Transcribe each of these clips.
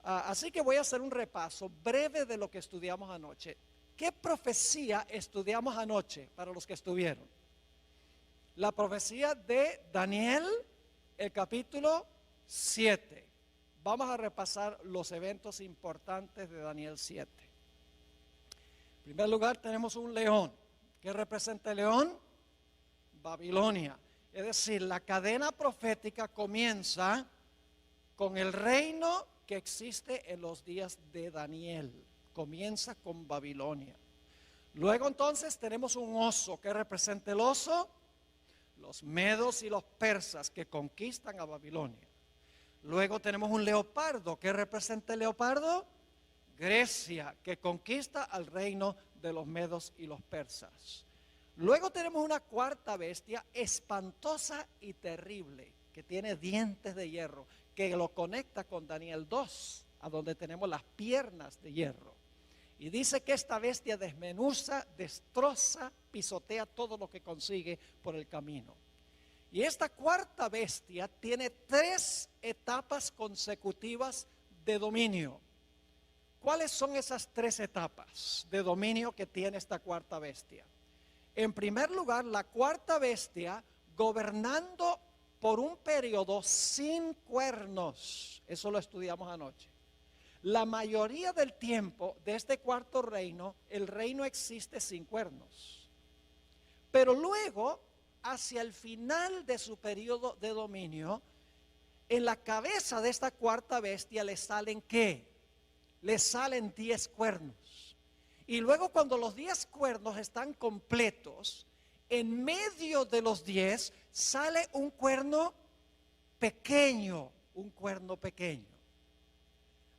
Así que voy a hacer un repaso breve de lo que estudiamos anoche. ¿Qué profecía estudiamos anoche para los que estuvieron? La profecía de Daniel, el capítulo 7. Vamos a repasar los eventos importantes de Daniel 7. En primer lugar tenemos un león. ¿Qué representa el león? Babilonia. Es decir, la cadena profética comienza con el reino que existe en los días de Daniel. Comienza con Babilonia. Luego entonces tenemos un oso. ¿Qué representa el oso? Los medos y los persas que conquistan a Babilonia. Luego tenemos un leopardo. ¿Qué representa el leopardo? Grecia, que conquista al reino de los medos y los persas. Luego tenemos una cuarta bestia espantosa y terrible, que tiene dientes de hierro, que lo conecta con Daniel 2, a donde tenemos las piernas de hierro. Y dice que esta bestia desmenuza, destroza, pisotea todo lo que consigue por el camino. Y esta cuarta bestia tiene 3 etapas consecutivas de dominio. ¿Cuáles son esas 3 etapas de dominio que tiene esta cuarta bestia? En primer lugar, la cuarta bestia gobernando por un periodo sin cuernos. Eso lo estudiamos anoche. La mayoría del tiempo de este cuarto reino, el reino existe sin cuernos. Pero luego, hacia el final de su periodo de dominio, en la cabeza de esta cuarta bestia le salen ¿qué? Le salen 10 cuernos. Y luego cuando los 10 cuernos están completos, en medio de los 10 sale un cuerno pequeño, un cuerno pequeño.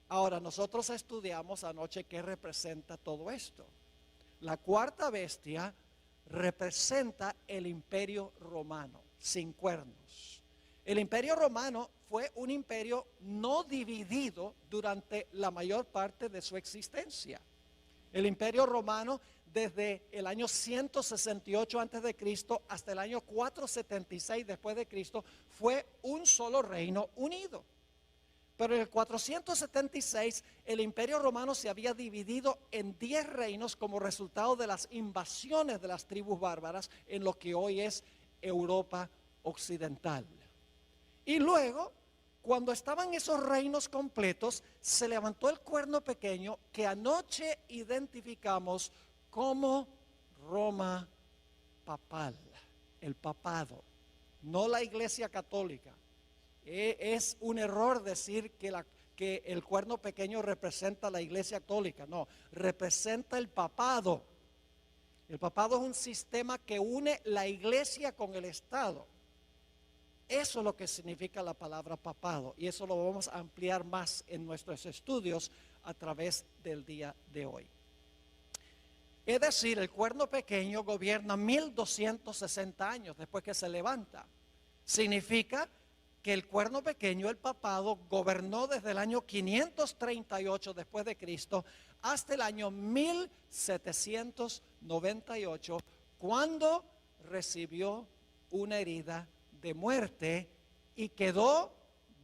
Ahora, nosotros estudiamos anoche qué representa todo esto. La cuarta bestia representa el imperio romano, sin cuernos. El imperio romano fue un imperio no dividido durante la mayor parte de su existencia. El imperio romano desde el año 168 antes de Cristo hasta el año 476 después de Cristo fue un solo reino unido. Pero en el 476 el imperio romano se había dividido en 10 reinos como resultado de las invasiones de las tribus bárbaras en lo que hoy es Europa occidental. Y luego, cuando estaban esos reinos completos, se levantó el cuerno pequeño que anoche identificamos como Roma papal, el papado, no la iglesia católica. Es un error decir que el cuerno pequeño representa la iglesia católica, no, representa el papado. El papado es un sistema que une la iglesia con el Estado. Eso es lo que significa la palabra papado y eso lo vamos a ampliar más en nuestros estudios a través del día de hoy. Es decir, el cuerno pequeño gobierna 1260 años después que se levanta. Significa que el cuerno pequeño, el papado, gobernó desde el año 538 después de Cristo hasta el año 1798, cuando recibió una herida de muerte y quedó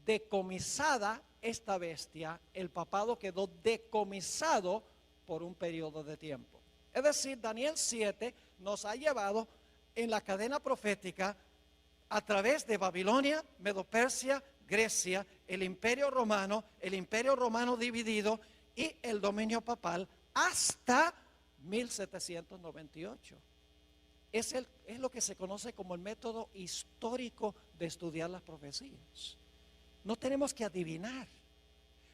decomisada esta bestia. El papado quedó decomisado por un periodo de tiempo. Es decir, Daniel 7 nos ha llevado en la cadena profética a través de Babilonia, Medo-Persia, Grecia, el imperio romano dividido y el dominio papal hasta 1798. Es lo que se conoce como el método histórico de estudiar las profecías. No tenemos que adivinar,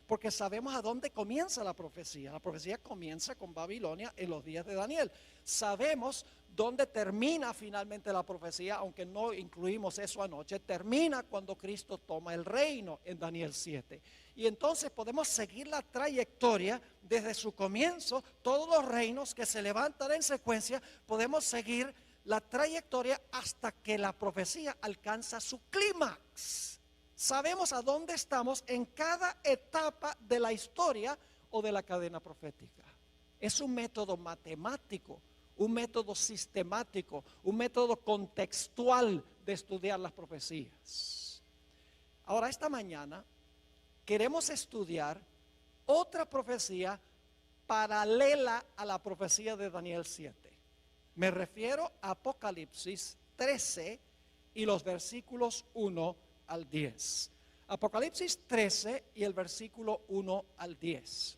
porque sabemos a dónde comienza la profecía. La profecía comienza con Babilonia en los días de Daniel. Sabemos dónde termina finalmente la profecía, aunque no incluimos eso anoche. Termina cuando Cristo toma el reino en Daniel 7. Y entonces podemos seguir la trayectoria desde su comienzo. Todos los reinos que se levantan en secuencia, podemos seguir la trayectoria hasta que la profecía alcanza su clímax. Sabemos a dónde estamos en cada etapa de la historia o de la cadena profética. Es un método matemático, un método sistemático, un método contextual de estudiar las profecías. Ahora, esta mañana queremos estudiar otra profecía paralela a la profecía de Daniel 7. Me refiero a Apocalipsis 13 y los versículos 1 al 10. Apocalipsis 13 y el versículo 1 al 10.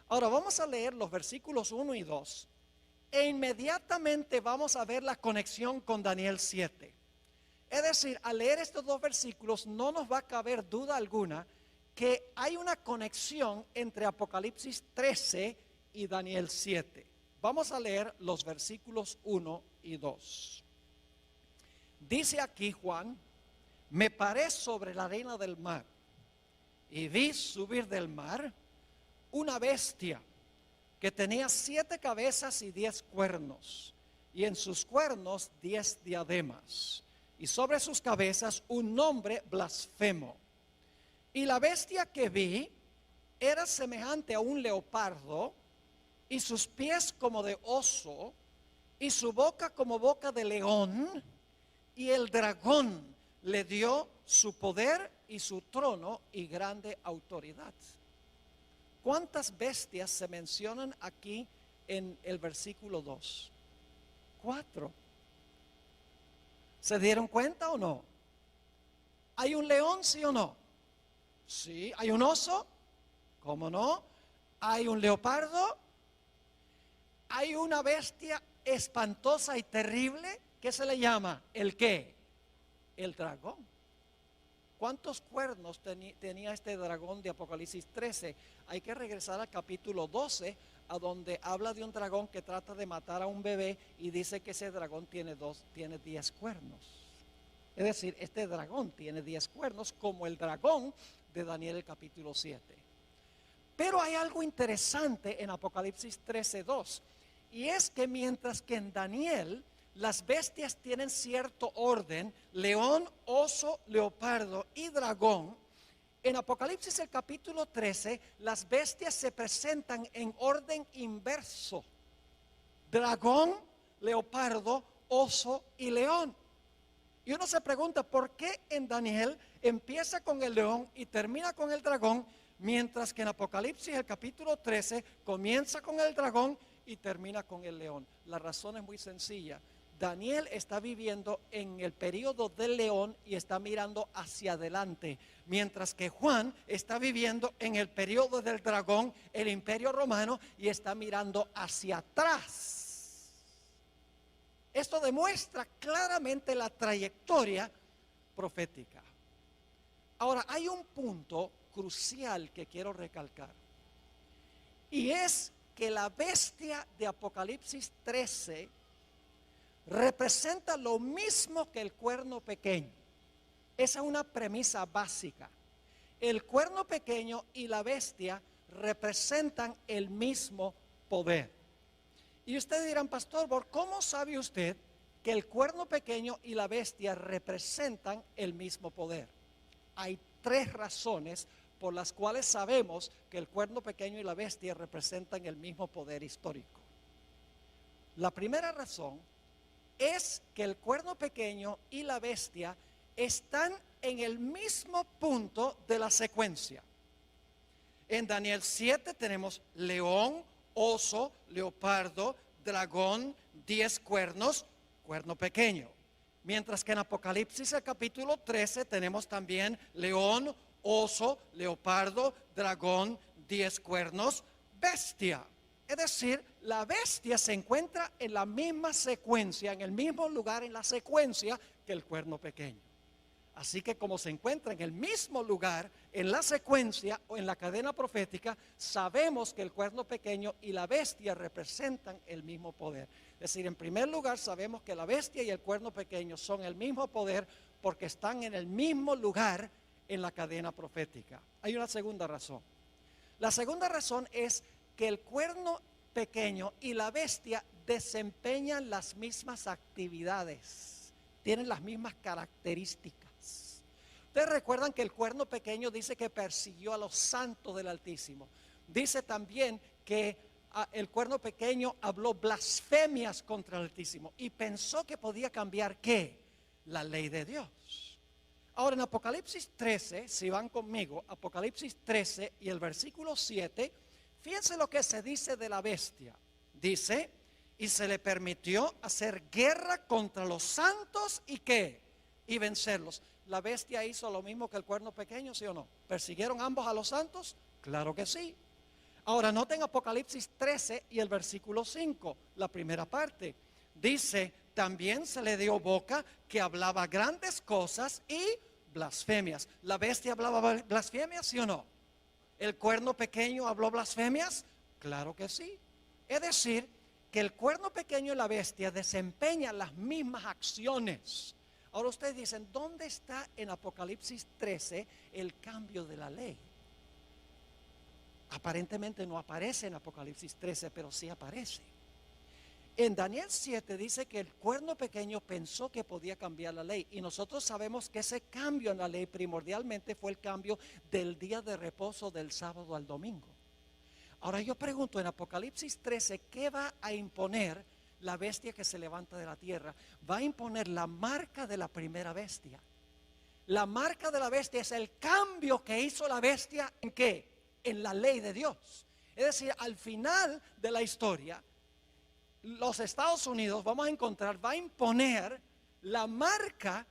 Ahora vamos a leer los versículos 1 y 2 e inmediatamente vamos a ver la conexión con Daniel 7. Es decir, al leer estos dos versículos no nos va a caber duda alguna que hay una conexión entre Apocalipsis 13 y Daniel 7. Vamos a leer los versículos 1 y 2. Dice aquí Juan: me paré sobre la arena del mar y vi subir del mar una bestia que tenía 7 cabezas y 10 cuernos, y en sus cuernos 10 diademas, y sobre sus cabezas un nombre blasfemo. Y la bestia que vi era semejante a un leopardo, y sus pies como de oso, y su boca como boca de león, y el dragón le dio su poder y su trono y grande autoridad. ¿Cuántas bestias se mencionan aquí en el versículo 2? 4. ¿Se dieron cuenta o no? ¿Hay un león, sí o no? Sí. ¿Hay un oso? ¿Cómo no? ¿Hay un leopardo? ¿Hay una bestia espantosa y terrible? ¿Qué se le llama? ¿El qué? El dragón. ¿Cuántos cuernos tenía este dragón de Apocalipsis 13? Hay que regresar al capítulo 12, a donde habla de un dragón que trata de matar a un bebé y dice que ese dragón tiene 10 cuernos. Es decir, este dragón tiene 10 cuernos como el dragón de Daniel el capítulo 7. Pero hay algo interesante en Apocalipsis 13:2, y es que mientras que en Daniel las bestias tienen cierto orden: león, oso, leopardo y dragón, en Apocalipsis el capítulo 13 las bestias se presentan en orden inverso: dragón, leopardo, oso y león. Y uno se pregunta, ¿por qué en Daniel empieza con el león y termina con el dragón, mientras que en Apocalipsis el capítulo 13 comienza con el dragón y termina con el león? La razón es muy sencilla. Daniel está viviendo en el periodo del león y está mirando hacia adelante, mientras que Juan está viviendo en el periodo del dragón, el imperio romano, y está mirando hacia atrás. Esto demuestra claramente la trayectoria profética. Ahora, hay un punto crucial que quiero recalcar, y es que la bestia de Apocalipsis 13 representa lo mismo que el cuerno pequeño. Esa es una premisa básica. El cuerno pequeño y la bestia representan el mismo poder. Y ustedes dirán, pastor, ¿cómo sabe usted que el cuerno pequeño y la bestia representan el mismo poder? Hay 3 razones por las cuales sabemos que el cuerno pequeño y la bestia representan el mismo poder histórico. La primera razón es que el cuerno pequeño y la bestia están en el mismo punto de la secuencia. En Daniel 7 tenemos león, oso, leopardo, dragón, 10 cuernos, cuerno pequeño. Mientras que en Apocalipsis el capítulo 13 tenemos también león, oso, leopardo, dragón, 10 cuernos, bestia. Es decir, la bestia se encuentra en la misma secuencia, en el mismo lugar en la secuencia que el cuerno pequeño. Así que como se encuentra en el mismo lugar en la secuencia o en la cadena profética, sabemos que el cuerno pequeño y la bestia representan el mismo poder. Es decir, en primer lugar sabemos que la bestia y el cuerno pequeño son el mismo poder porque están en el mismo lugar en la cadena profética. Hay una segunda razón. La segunda razón es que el cuerno pequeño y la bestia desempeñan las mismas actividades, tienen las mismas características. Ustedes recuerdan que el cuerno pequeño dice que persiguió a los santos del Altísimo. Dice también que el cuerno pequeño habló blasfemias contra el Altísimo y pensó que podía cambiar ¿qué? La ley de Dios. Ahora en Apocalipsis 13, si van conmigo, Apocalipsis 13 y el versículo 7, fíjense lo que se dice de la bestia. Dice, y se le permitió hacer guerra contra los santos y ¿qué? Y vencerlos. ¿La bestia hizo lo mismo que el cuerno pequeño, sí o no? ¿Persiguieron ambos a los santos? Claro que sí. Ahora noten Apocalipsis 13 y el versículo 5, la primera parte. Dice, también se le dio boca que hablaba grandes cosas y blasfemias. ¿La bestia hablaba blasfemias, sí o no? ¿El cuerno pequeño habló blasfemias? Claro que sí. Es decir, que el cuerno pequeño y la bestia desempeñan las mismas acciones. Ahora ustedes dicen, ¿dónde está en Apocalipsis 13 el cambio de la ley? Aparentemente no aparece en Apocalipsis 13, pero sí aparece. En Daniel 7 dice que el cuerno pequeño pensó que podía cambiar la ley. Y nosotros sabemos que ese cambio en la ley primordialmente fue el cambio del día de reposo del sábado al domingo. Ahora yo pregunto en Apocalipsis 13, ¿qué va a imponer la bestia que se levanta de la tierra? Va a imponer la marca de la primera bestia. La marca de la bestia es el cambio que hizo la bestia ¿en qué? En la ley de Dios. Es decir, al final de la historia, los Estados Unidos, vamos a encontrar, va a imponer la marca,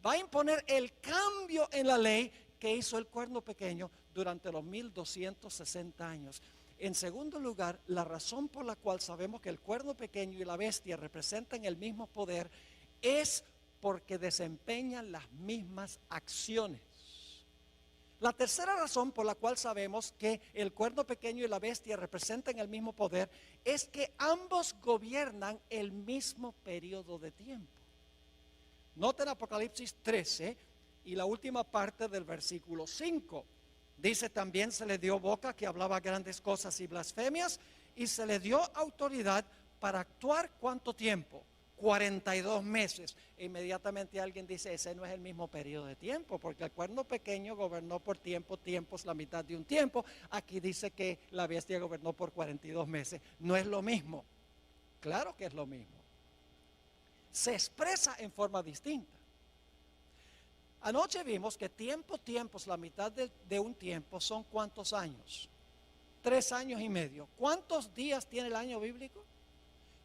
va a imponer el cambio en la ley que hizo el cuerno pequeño durante los 1260 años. En segundo lugar, la razón por la cual sabemos que el cuerno pequeño y la bestia representan el mismo poder es porque desempeñan las mismas acciones. La tercera razón por la cual sabemos que el cuerno pequeño y la bestia representan el mismo poder es que ambos gobiernan el mismo periodo de tiempo. Noten Apocalipsis 13 y la última parte del versículo 5. Dice, también se le dio boca que hablaba grandes cosas y blasfemias, y se le dio autoridad para actuar ¿cuánto tiempo? 42 meses. E inmediatamente alguien dice, ese no es el mismo periodo de tiempo, porque el cuerno pequeño gobernó por tiempos, la mitad de un tiempo. Aquí dice que la bestia gobernó por 42 meses. No es lo mismo. Claro que es lo mismo. Se expresa en forma distinta. Anoche vimos que tiempos, la mitad de un tiempo son ¿cuántos años? 3 años y medio. ¿Cuántos días tiene el año bíblico?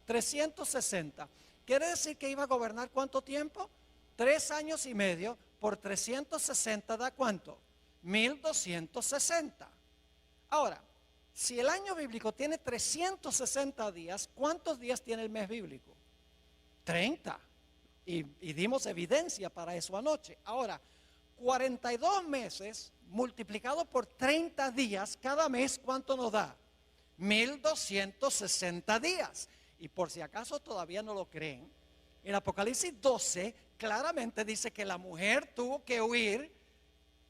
360. ¿Quiere decir que iba a gobernar cuánto tiempo? 3 años y medio por 360 da ¿cuánto? 1260. Ahora, si el año bíblico tiene 360 días, ¿cuántos días tiene el mes bíblico? 30. Y dimos evidencia para eso anoche. Ahora, 42 meses multiplicado por 30 días, cada mes, ¿cuánto nos da? 1260 días. Y por si acaso todavía no lo creen, en Apocalipsis 12 claramente dice que la mujer tuvo que huir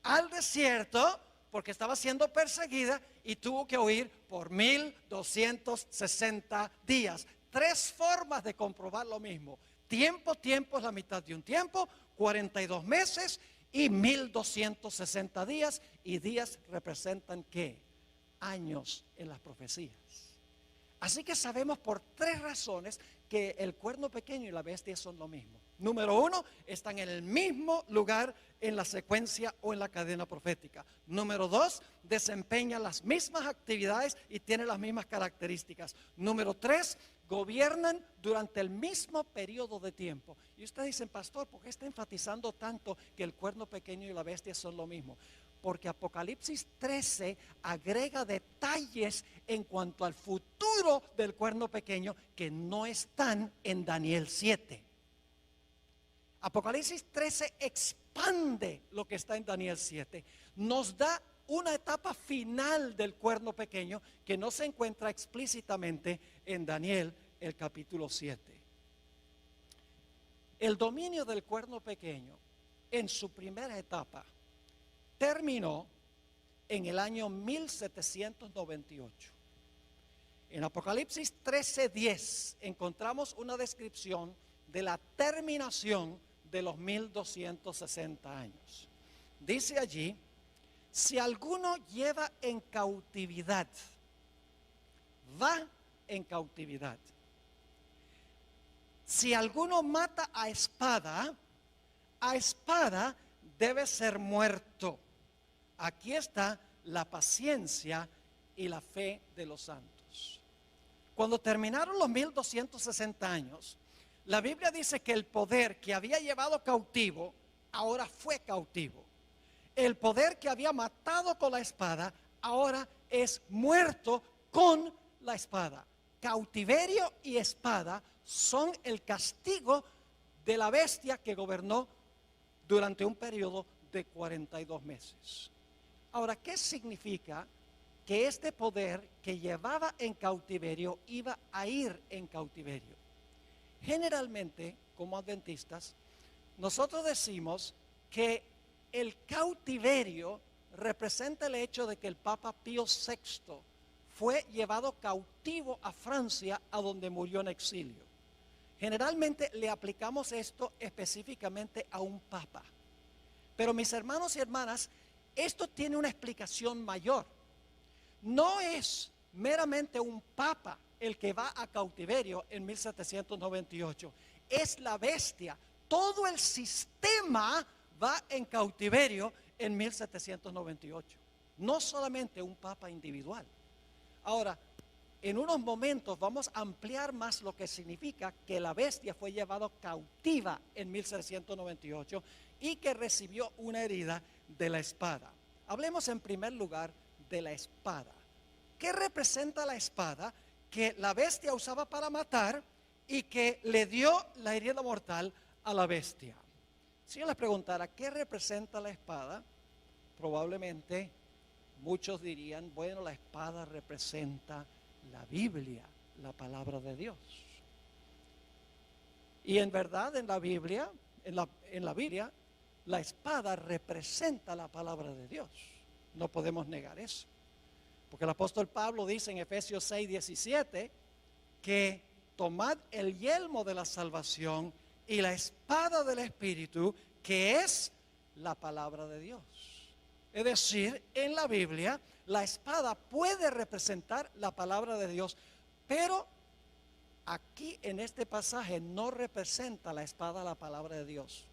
al desierto porque estaba siendo perseguida y tuvo que huir por 1260 días. 3 formas de comprobar lo mismo. Tiempo es la mitad de un tiempo, 42 meses y 1260 días. Y días representan ¿qué? Años en las profecías. Así que sabemos por 3 razones que el cuerno pequeño y la bestia son lo mismo. Número 1, están en el mismo lugar en la secuencia o en la cadena profética. Número 2, desempeñan las mismas actividades y tienen las mismas características. Número 3, gobiernan durante el mismo periodo de tiempo. Y ustedes dicen, pastor, ¿por qué está enfatizando tanto que el cuerno pequeño y la bestia son lo mismo? Porque Apocalipsis 13 agrega detalles en cuanto al futuro del cuerno pequeño que no están en Daniel 7. Apocalipsis 13 expande lo que está en Daniel 7. Nos da una etapa final del cuerno pequeño que no se encuentra explícitamente en Daniel el capítulo 7. El dominio del cuerno pequeño en su primera etapa terminó en el año 1798. En Apocalipsis 13:10 encontramos una descripción de la terminación de los 1260 años. Dice allí, si alguno lleva en cautividad, va en cautividad. Si alguno mata a espada debe ser muerto. Aquí está la paciencia y la fe de los santos. Cuando terminaron los 1260 años, la Biblia dice que el poder que había llevado cautivo, ahora fue cautivo. El poder que había matado con la espada, ahora es muerto con la espada. Cautiverio y espada son el castigo de la bestia que gobernó durante un periodo de 42 meses. Ahora, ¿qué significa que este poder que llevaba en cautiverio iba a ir en cautiverio? Generalmente, como adventistas, nosotros decimos que el cautiverio representa el hecho de que el Papa Pío VI fue llevado cautivo a Francia, a donde murió en exilio. Generalmente le aplicamos esto específicamente a un papa. Pero mis hermanos y hermanas, esto tiene una explicación mayor. No es meramente un papa el que va a cautiverio en 1798. Es la bestia. Todo el sistema va en cautiverio en 1798. No solamente un papa individual. Ahora, en unos momentos vamos a ampliar más lo que significa que la bestia fue llevada cautiva en 1798 y que recibió una herida de la espada. Hablemos en primer lugar de la espada. ¿Qué representa la espada que la bestia usaba para matar y que le dio la herida mortal a la bestia? Si yo les preguntara qué representa la espada, probablemente muchos dirían, bueno, la espada representa la Biblia, la palabra de Dios. Y en verdad en la Biblia, la espada representa la palabra de Dios. No podemos negar eso. Porque el apóstol Pablo dice en Efesios 6:17 que tomad el yelmo de la salvación y la espada del Espíritu, que es la palabra de Dios. Es decir, en la Biblia la espada puede representar la palabra de Dios, pero aquí en este pasaje no representa la espada la palabra de Dios.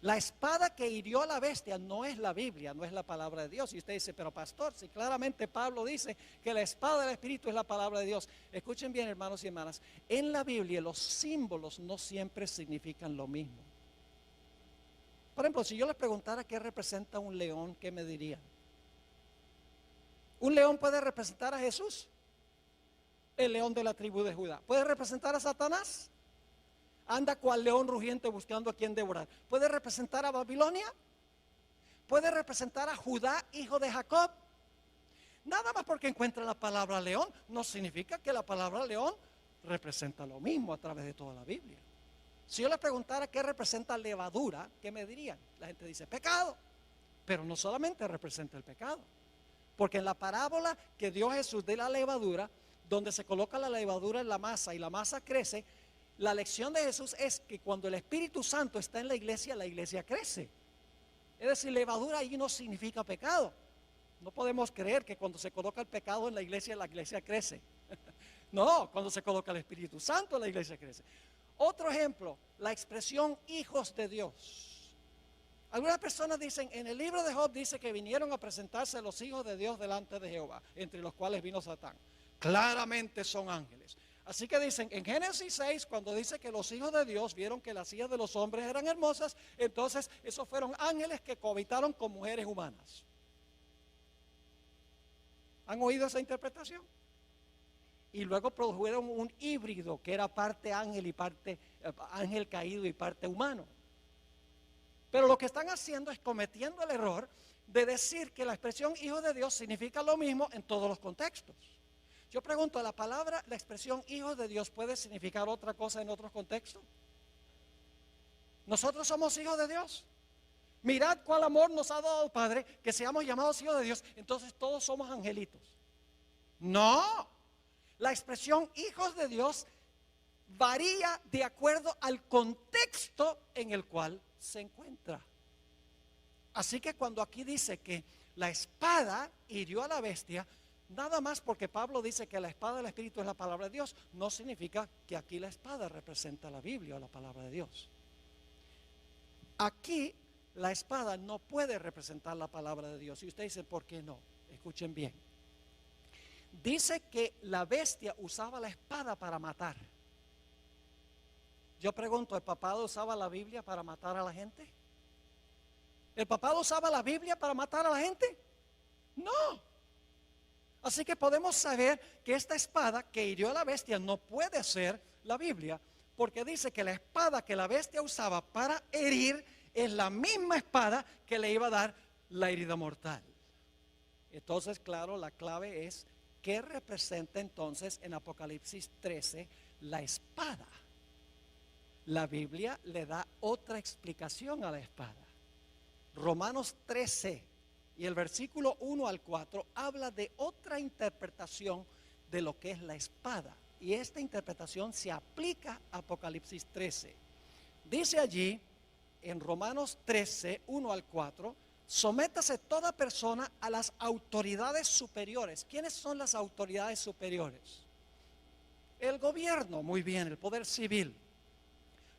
La espada que hirió a la bestia no es la Biblia, no es la palabra de Dios. Y usted dice, pero pastor, si claramente Pablo dice que la espada del Espíritu es la palabra de Dios. Escuchen bien, hermanos y hermanas, en la Biblia los símbolos no siempre significan lo mismo. Por ejemplo, si yo les preguntara qué representa un león, ¿qué me dirían? ¿Un león puede representar a Jesús? El león de la tribu de Judá. ¿Puede representar a Satanás? Anda cual león rugiente buscando a quien devorar. ¿Puede representar a Babilonia? ¿Puede representar a Judá, hijo de Jacob? Nada más porque encuentra la palabra león no significa que la palabra león representa lo mismo a través de toda la Biblia. Si yo les preguntara qué representa levadura, ¿qué me dirían? La gente dice pecado, pero no solamente representa el pecado, porque en la parábola que dio Jesús de la levadura, donde se coloca la levadura en la masa y la masa crece, la lección de Jesús es que cuando el Espíritu Santo está en la iglesia crece. Es decir, levadura allí no significa pecado. No podemos creer que cuando se coloca el pecado en la iglesia crece. No, cuando se coloca el Espíritu Santo, la iglesia crece. Otro ejemplo, la expresión hijos de Dios. Algunas personas dicen, en el libro de Job dice que vinieron a presentarse los hijos de Dios delante de Jehová, entre los cuales vino Satán. Claramente son ángeles. Así que dicen, en Génesis 6, cuando dice que los hijos de Dios vieron que las hijas de los hombres eran hermosas, entonces esos fueron ángeles que cohabitaron con mujeres humanas. ¿Han oído esa interpretación? Y luego produjeron un híbrido que era parte ángel y parte ángel caído y parte humano. Pero lo que están haciendo es cometiendo el error de decir que la expresión hijo de Dios significa lo mismo en todos los contextos. Yo pregunto, la expresión hijo de Dios puede significar otra cosa en otros contextos. Nosotros somos hijos de Dios. Mirad cuál amor nos ha dado el Padre, que seamos llamados hijos de Dios. Entonces todos somos angelitos. No, la expresión hijos de Dios varía de acuerdo al contexto en el cual se encuentra. Así que cuando aquí dice que la espada hirió a la bestia, nada más porque Pablo dice que la espada del Espíritu es la palabra de Dios, no significa que aquí la espada representa la Biblia o la palabra de Dios. Aquí la espada no puede representar la palabra de Dios. Y usted dice, ¿por qué no? Escuchen bien. Dice que la bestia usaba la espada para matar. Yo pregunto, ¿el papado usaba la Biblia para matar a la gente? ¿El papado usaba la Biblia para matar a la gente? No. Así que podemos saber que esta espada que hirió a la bestia no puede ser la Biblia, porque dice que la espada que la bestia usaba para herir es la misma espada que le iba a dar la herida mortal. Entonces, claro, la clave es ¿qué representa entonces en Apocalipsis 13 la espada? La Biblia le da otra explicación a la espada. Romanos 13 y el versículo 1 al 4 habla de otra interpretación de lo que es la espada. Y esta interpretación se aplica a Apocalipsis 13. Dice allí en Romanos 13, 1 al 4, sométase toda persona a las autoridades superiores. ¿Quiénes son las autoridades superiores? El gobierno, muy bien, el poder civil.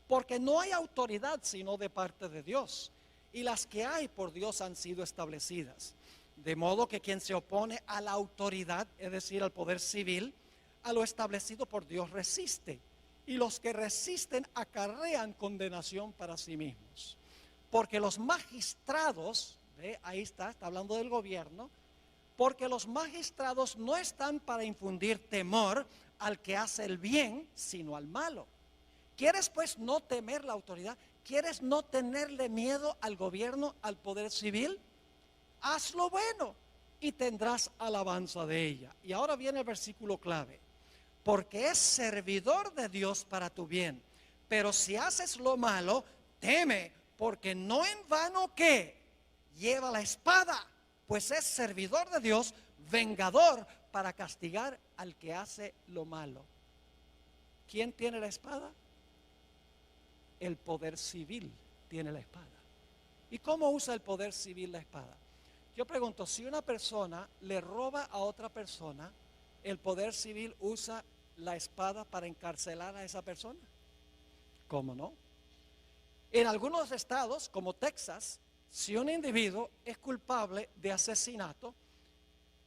Porque no hay autoridad sino de parte de Dios. Y las que hay por Dios han sido establecidas. De modo que quien se opone a la autoridad, es decir, al poder civil, a lo establecido por Dios resiste. Y los que resisten acarrean condenación para sí mismos. Porque los magistrados, ahí está hablando del gobierno, porque los magistrados no están para infundir temor al que hace el bien, sino al malo. ¿Quieres pues no temer la autoridad? ¿Quieres no tenerle miedo al gobierno, al poder civil? Haz lo bueno y tendrás alabanza de ella. Y ahora viene el versículo clave. Porque es servidor de Dios para tu bien. Pero si haces lo malo, teme, porque no en vano que lleva la espada, pues es servidor de Dios, vengador para castigar al que hace lo malo. ¿Quién tiene la espada? El poder civil tiene la espada. ¿Y cómo usa el poder civil la espada? Yo pregunto, si una persona le roba a otra persona, ¿el poder civil usa la espada para encarcelar a esa persona? ¿Cómo no? En algunos estados, como Texas, si un individuo es culpable de asesinato,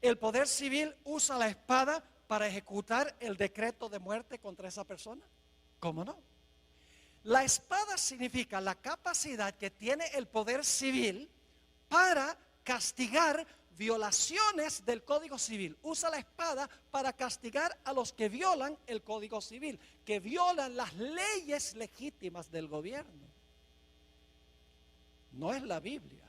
el poder civil usa la espada para ejecutar el decreto de muerte contra esa persona. ¿Cómo no? La espada significa la capacidad que tiene el poder civil para castigar violaciones del Código Civil. Usa la espada para castigar a los que violan el Código Civil, que violan las leyes legítimas del gobierno. No es la Biblia,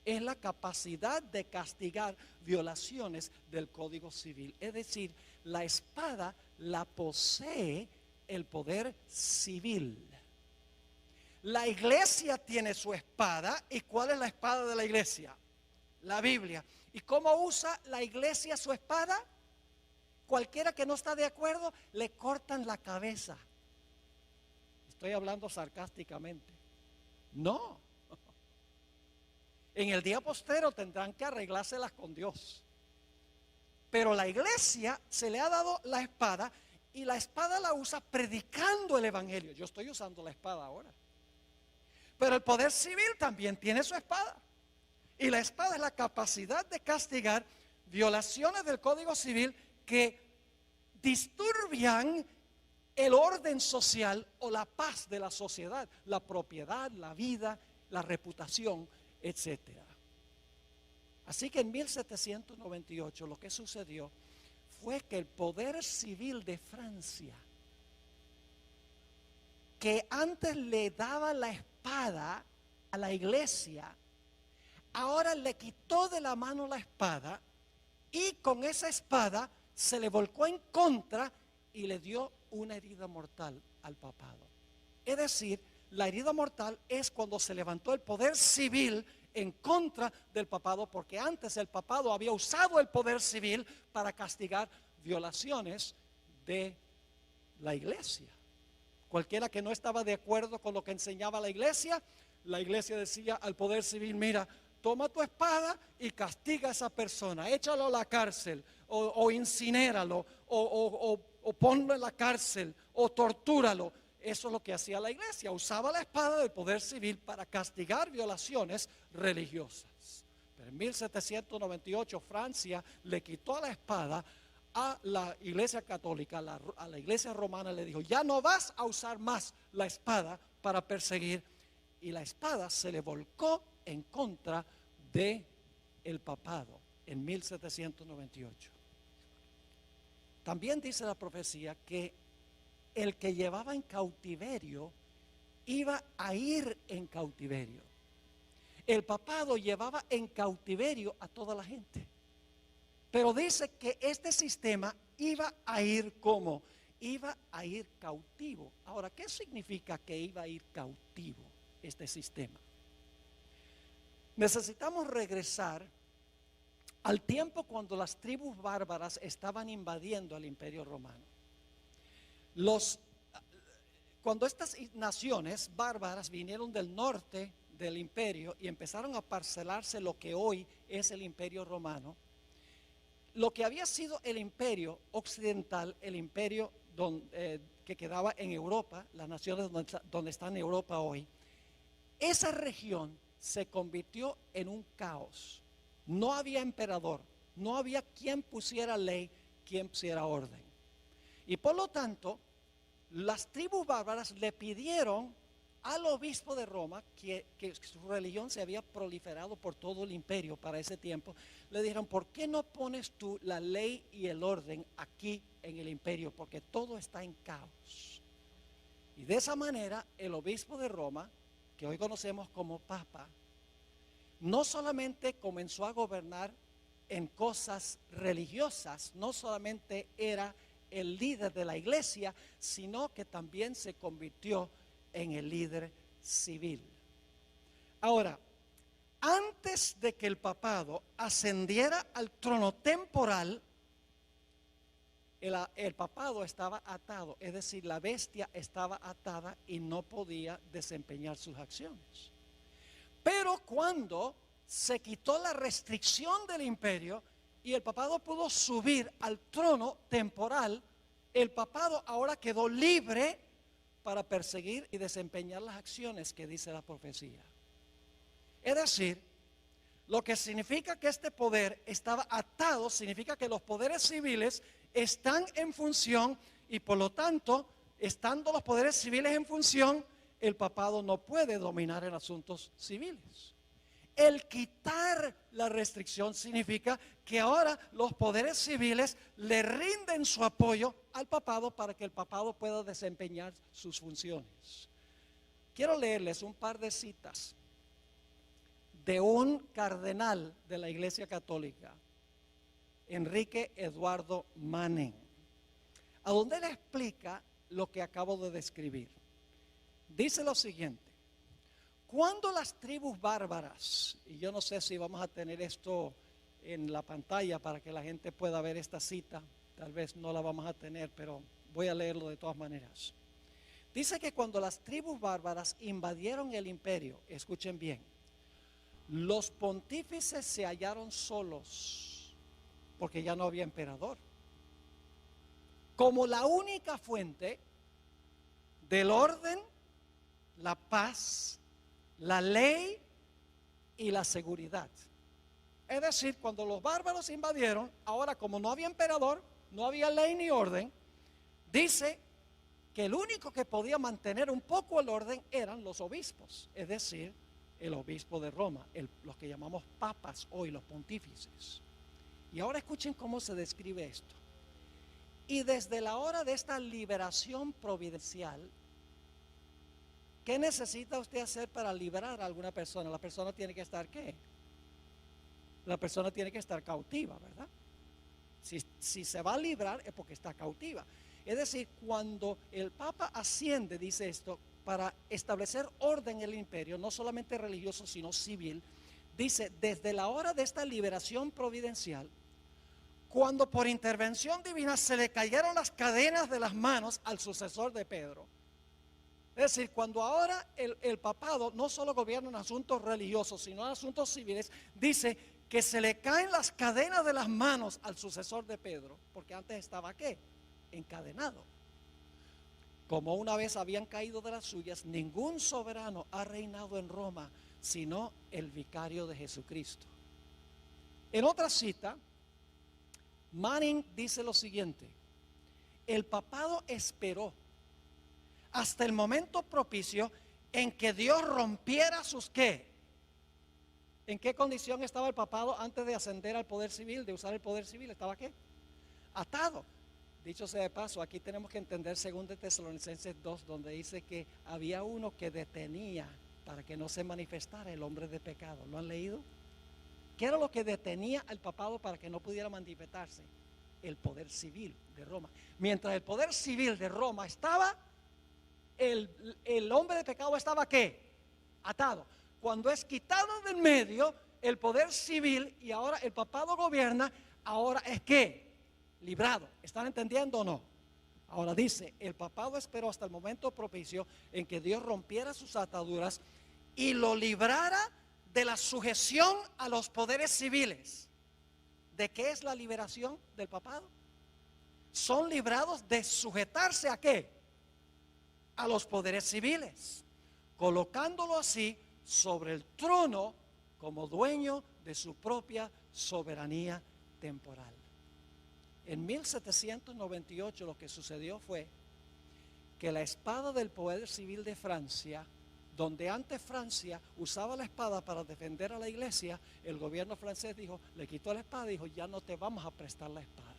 es la capacidad de castigar violaciones del Código Civil. Es decir, la espada la posee el poder civil. La iglesia tiene su espada. ¿Y cuál es la espada de la iglesia? La Biblia. ¿Y cómo usa la iglesia su espada? Cualquiera que no está de acuerdo, le cortan la cabeza. Estoy hablando sarcásticamente. No. En el día postero tendrán que arreglárselas con Dios. Pero la iglesia se le ha dado la espada, y la espada la usa predicando el evangelio. Yo estoy usando la espada ahora. Pero el poder civil también tiene su espada. Y la espada es la capacidad de castigar violaciones del Código Civil que disturbian el orden social o la paz de la sociedad, la propiedad, la vida, la reputación, etcétera. Así que en 1798 lo que sucedió fue que el poder civil de Francia, que antes le daba la espada a la iglesia, ahora le quitó de la mano la espada, y con esa espada se le volcó en contra y le dio una herida mortal al papado. Es decir, la herida mortal es cuando se levantó el poder civil en contra del papado, porque antes el papado había usado el poder civil para castigar violaciones de la iglesia. Cualquiera que no estaba de acuerdo con lo que enseñaba la iglesia decía al poder civil: mira, toma tu espada y castiga a esa persona, échalo a la cárcel, o incinéralo, o ponlo en la cárcel, o tortúralo. eso es lo que hacía la iglesia, usaba la espada del poder civil para castigar violaciones religiosas. Pero en 1798 Francia le quitó la espada a la iglesia católica, a la iglesia romana, le dijo: ya no vas a usar más la espada para perseguir. Y la espada se le volcó en contra de el papado en 1798. También dice la profecía que el que llevaba en cautiverio iba a ir en cautiverio. El papado llevaba en cautiverio a toda la gente. Pero dice que este sistema iba a ir como, iba a ir cautivo. Ahora, ¿qué significa que iba a ir cautivo este sistema? Necesitamos regresar al tiempo cuando las tribus bárbaras estaban invadiendo al Imperio Romano. Cuando estas naciones bárbaras vinieron del norte del imperio y empezaron a parcelarse lo que hoy es el Imperio Romano, lo que había sido el imperio occidental, el imperio que quedaba en Europa, las naciones donde está en Europa hoy, esa región se convirtió en un caos. No había emperador, no había quien pusiera ley, quien pusiera orden. Y por lo tanto, las tribus bárbaras le pidieron al obispo de Roma, que su religión se había proliferado por todo el imperio para ese tiempo, le dijeron: ¿por qué no pones tú la ley y el orden aquí en el imperio? Porque todo está en caos. Y de esa manera el obispo de Roma, que hoy conocemos como Papa, no solamente comenzó a gobernar en cosas religiosas, no solamente era el líder de la iglesia, sino que también se convirtió en el líder civil. Ahora, antes de que el papado ascendiera al trono temporal, el papado estaba atado, es decir, la bestia estaba atada y no podía desempeñar sus acciones. Pero cuando se quitó la restricción del imperio y el papado pudo subir al trono temporal, el papado ahora quedó libre para perseguir y desempeñar las acciones que dice la profecía. Es decir, lo que significa que este poder estaba atado, significa que los poderes civiles están en función y por lo tanto, estando los poderes civiles en función, el papado no puede dominar en asuntos civiles. El quitar la restricción significa que ahora los poderes civiles le rinden su apoyo al papado para que el papado pueda desempeñar sus funciones. Quiero leerles un par de citas de un cardenal de la Iglesia Católica, Enrique Eduardo Manning, a donde él explica lo que acabo de describir. Dice lo siguiente: cuando las tribus bárbaras, y yo no sé si vamos a tener esto en la pantalla para que la gente pueda ver esta cita, tal vez no la vamos a tener, pero voy a leerlo de todas maneras. Dice que cuando las tribus bárbaras invadieron el imperio, escuchen bien, los pontífices se hallaron solos porque ya no había emperador. Como la única fuente del orden, la paz, la ley y la seguridad. Es decir, cuando los bárbaros invadieron, ahora como no había emperador, no había ley ni orden, dice que el único que podía mantener un poco el orden eran los obispos, es decir, el obispo de Roma, los que llamamos papas hoy, los pontífices. Y ahora escuchen cómo se describe esto. Y desde la hora de esta liberación providencial, ¿qué necesita usted hacer para liberar a alguna persona? La persona tiene que estar ¿qué? La persona tiene que estar cautiva, ¿verdad? Si se va a librar es porque está cautiva. Es decir, cuando el Papa asciende, dice esto, para establecer orden en el imperio, no solamente religioso, sino civil, dice, desde la hora de esta liberación providencial, cuando por intervención divina se le cayeron las cadenas de las manos al sucesor de Pedro. Es decir, cuando ahora el papado no solo gobierna en asuntos religiosos, sino en asuntos civiles, dice que se le caen las cadenas de las manos al sucesor de Pedro, porque antes estaba ¿qué? Encadenado. como una vez habían caído de las suyas, ningún soberano ha reinado en Roma, sino el vicario de Jesucristo. En otra cita, Manning dice lo siguiente: el papado esperó hasta el momento propicio en que Dios rompiera sus ¿qué? ¿En qué condición estaba el papado antes de ascender al poder civil, de usar el poder civil? ¿Estaba qué? Atado. Dicho sea de paso, aquí tenemos que entender 2 Tesalonicenses 2, donde dice que había uno que detenía para que no se manifestara el hombre de pecado. ¿Lo han leído? ¿Qué era lo que detenía al papado para que no pudiera manifestarse? El poder civil de Roma. Mientras el poder civil de Roma estaba, el hombre de pecado estaba ¿qué? Atado. Cuando es quitado del medio el poder civil y ahora el papado gobierna, ahora es ¿qué? Librado. ¿Están entendiendo o no? Ahora dice, el papado esperó hasta el momento propicio en que Dios rompiera sus ataduras y lo librara de la sujeción a los poderes civiles. ¿De qué es la liberación del papado? Son librados de sujetarse ¿a qué? A los poderes civiles, colocándolo así sobre el trono como dueño de su propia soberanía temporal. En 1798 lo que sucedió fue que la espada del poder civil de Francia, donde antes Francia usaba la espada para defender a la iglesia, el gobierno francés dijo, le quitó la espada y dijo, ya no te vamos a prestar la espada.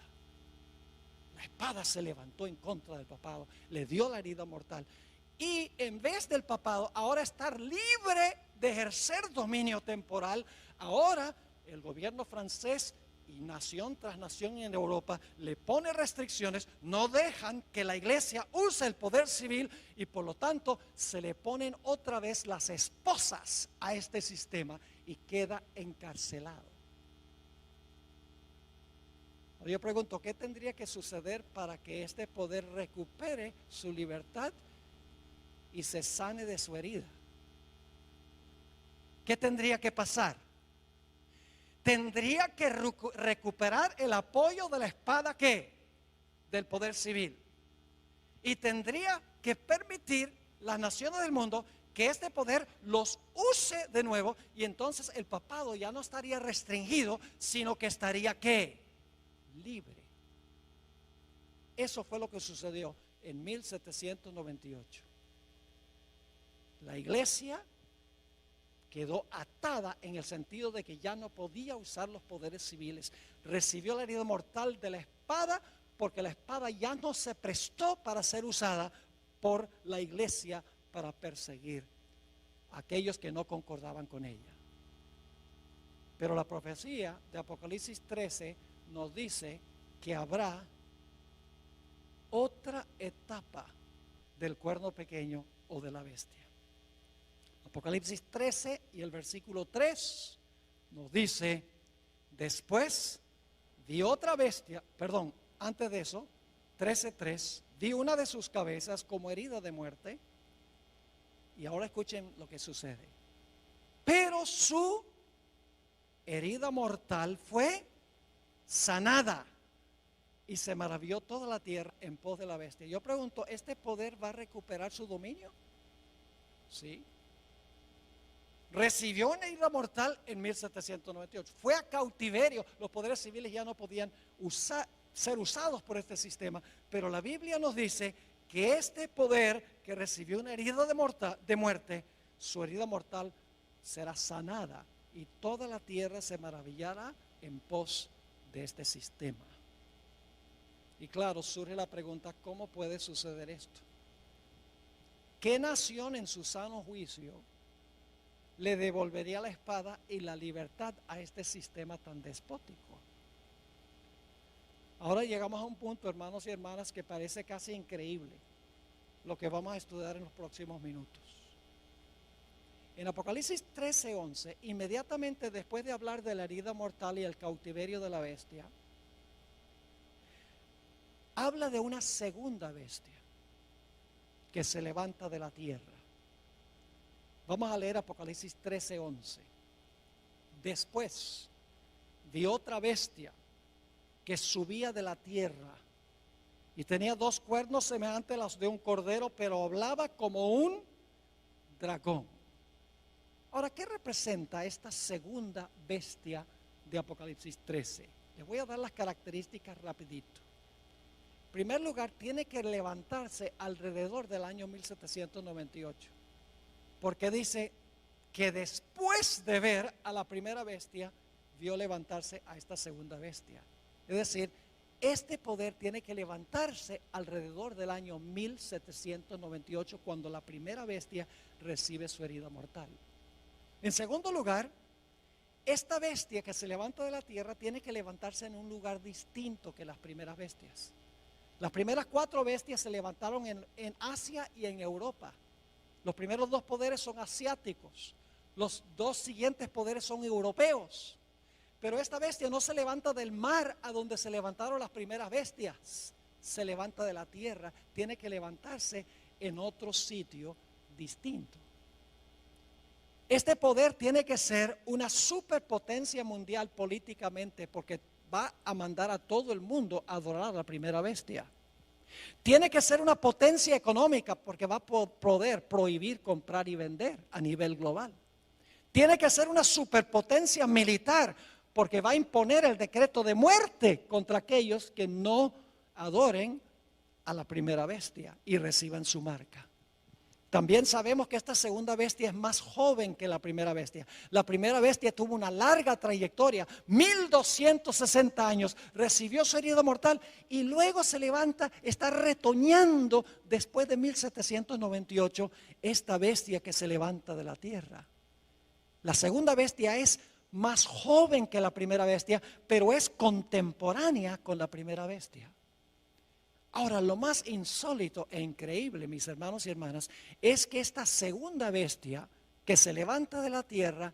La espada se levantó en contra del papado, le dio la herida mortal. Y en vez del papado ahora estar libre de ejercer dominio temporal, ahora el gobierno francés y nación tras nación en Europa le pone restricciones, no dejan que la iglesia use el poder civil y por lo tanto se le ponen otra vez las esposas a este sistema y queda encarcelado. Yo pregunto, ¿qué tendría que suceder para que este poder recupere su libertad y se sane de su herida? ¿Qué tendría que pasar? Tendría que recuperar el apoyo de la espada ¿qué? Del poder civil. Y tendría que permitir las naciones del mundo que este poder los use de nuevo y entonces el papado ya no estaría restringido, sino que estaría ¿qué? Libre. Eso fue lo que sucedió en 1798. La iglesia quedó atada en el sentido de que ya no podía usar los poderes civiles. Recibió la herida mortal de la espada porque la espada ya no se prestó para ser usada por la iglesia para perseguir a aquellos que no concordaban con ella. Pero la profecía de Apocalipsis 13 nos dice que habrá otra etapa del cuerno pequeño o de la bestia. Apocalipsis 13 y el versículo 3 nos dice, después vi otra bestia, antes de eso, 13:3, vi una de sus cabezas como herida de muerte. Y ahora escuchen lo que sucede. Pero su herida mortal fue sanada y se maravilló toda la tierra en pos de la bestia. Yo pregunto, ¿este poder va a recuperar su dominio? Sí. Recibió una herida mortal en 1798. Fue a cautiverio. Los poderes civiles ya no podían ser usados por este sistema. Pero la Biblia nos dice que este poder que recibió una herida de muerte, su herida mortal será sanada y toda la tierra se maravillará en pos de este sistema. Y claro, surge la pregunta, ¿cómo puede suceder esto? ¿Qué nación en su sano juicio le devolvería la espada y la libertad a este sistema tan despótico? Ahora llegamos a un punto, hermanos y hermanas, que parece casi increíble lo que vamos a estudiar en los próximos minutos. En Apocalipsis 13:11, inmediatamente después de hablar de la herida mortal y el cautiverio de la bestia, habla de una segunda bestia que se levanta de la tierra. Vamos a leer Apocalipsis 13:11. Después vi otra bestia que subía de la tierra y tenía 2 cuernos semejantes a los de un cordero, pero hablaba como un dragón. Ahora, ¿qué representa esta segunda bestia de Apocalipsis 13? Les voy a dar las características rapidito. En primer lugar, tiene que levantarse alrededor del año 1798, porque dice que después de ver a la primera bestia, vio levantarse a esta segunda bestia. Es decir, este poder tiene que levantarse alrededor del año 1798, cuando la primera bestia recibe su herida mortal. En segundo lugar, esta bestia que se levanta de la tierra tiene que levantarse en un lugar distinto que las primeras bestias. Las primeras 4 bestias se levantaron en Asia y en Europa. Los primeros 2 poderes son asiáticos. Los 2 siguientes poderes son europeos. Pero esta bestia no se levanta del mar a donde se levantaron las primeras bestias. Se levanta de la tierra. Tiene que levantarse en otro sitio distinto. Este poder tiene que ser una superpotencia mundial políticamente, porque va a mandar a todo el mundo a adorar a la primera bestia. Tiene que ser una potencia económica, porque va a poder prohibir comprar y vender a nivel global. Tiene que ser una superpotencia militar, porque va a imponer el decreto de muerte contra aquellos que no adoren a la primera bestia y reciban su marca. También sabemos que esta segunda bestia es más joven que la primera bestia. La primera bestia tuvo una larga trayectoria, 1260 años, recibió su herida mortal y luego se levanta, está retoñando después de 1798, esta bestia que se levanta de la tierra. La segunda bestia es más joven que la primera bestia, pero es contemporánea con la primera bestia. Ahora, lo más insólito e increíble, mis hermanos y hermanas, es que esta segunda bestia que se levanta de la tierra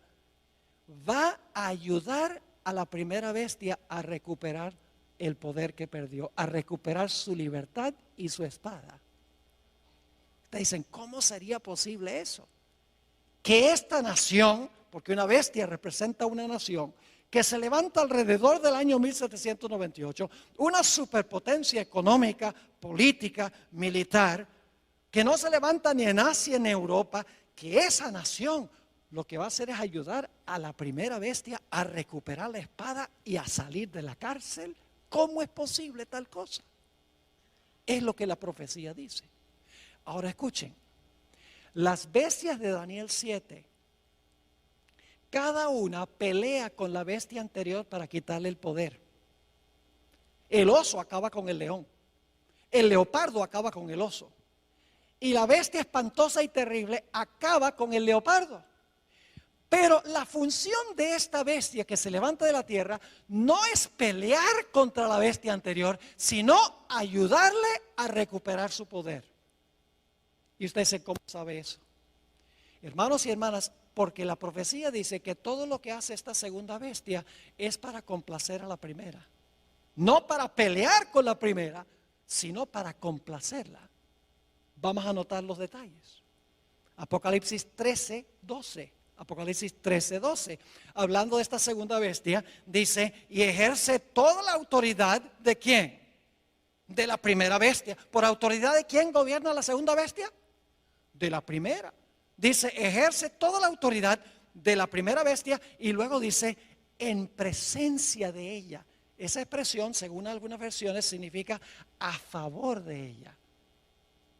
va a ayudar a la primera bestia a recuperar el poder que perdió, a recuperar su libertad y su espada. Ustedes dicen, ¿cómo sería posible eso? Que esta nación, porque una bestia representa una nación, que se levanta alrededor del año 1798, una superpotencia económica, política, militar, que no se levanta ni en Asia ni en Europa, que esa nación lo que va a hacer es ayudar a la primera bestia a recuperar la espada y a salir de la cárcel. ¿Cómo es posible tal cosa? Es lo que la profecía dice. Ahora escuchen, las bestias de Daniel 7, cada una pelea con la bestia anterior para quitarle el poder. El oso acaba con el león. El leopardo acaba con el oso. Y la bestia espantosa y terrible acaba con el leopardo. Pero la función de esta bestia que se levanta de la tierra no es pelear contra la bestia anterior, sino ayudarle a recuperar su poder. Y usted dice, ¿cómo sabe eso? Hermanos y hermanas, porque la profecía dice que todo lo que hace esta segunda bestia es para complacer a la primera. No para pelear con la primera, sino para complacerla. Vamos a anotar los detalles. Apocalipsis 13, 12. Apocalipsis 13, 12. Hablando de esta segunda bestia, dice, y ejerce toda la autoridad ¿de quién? De la primera bestia. ¿Por autoridad de quién gobierna la segunda bestia? De la primera. Dice, ejerce toda la autoridad de la primera bestia y luego dice, en presencia de ella. Esa expresión, según algunas versiones, significa a favor de ella.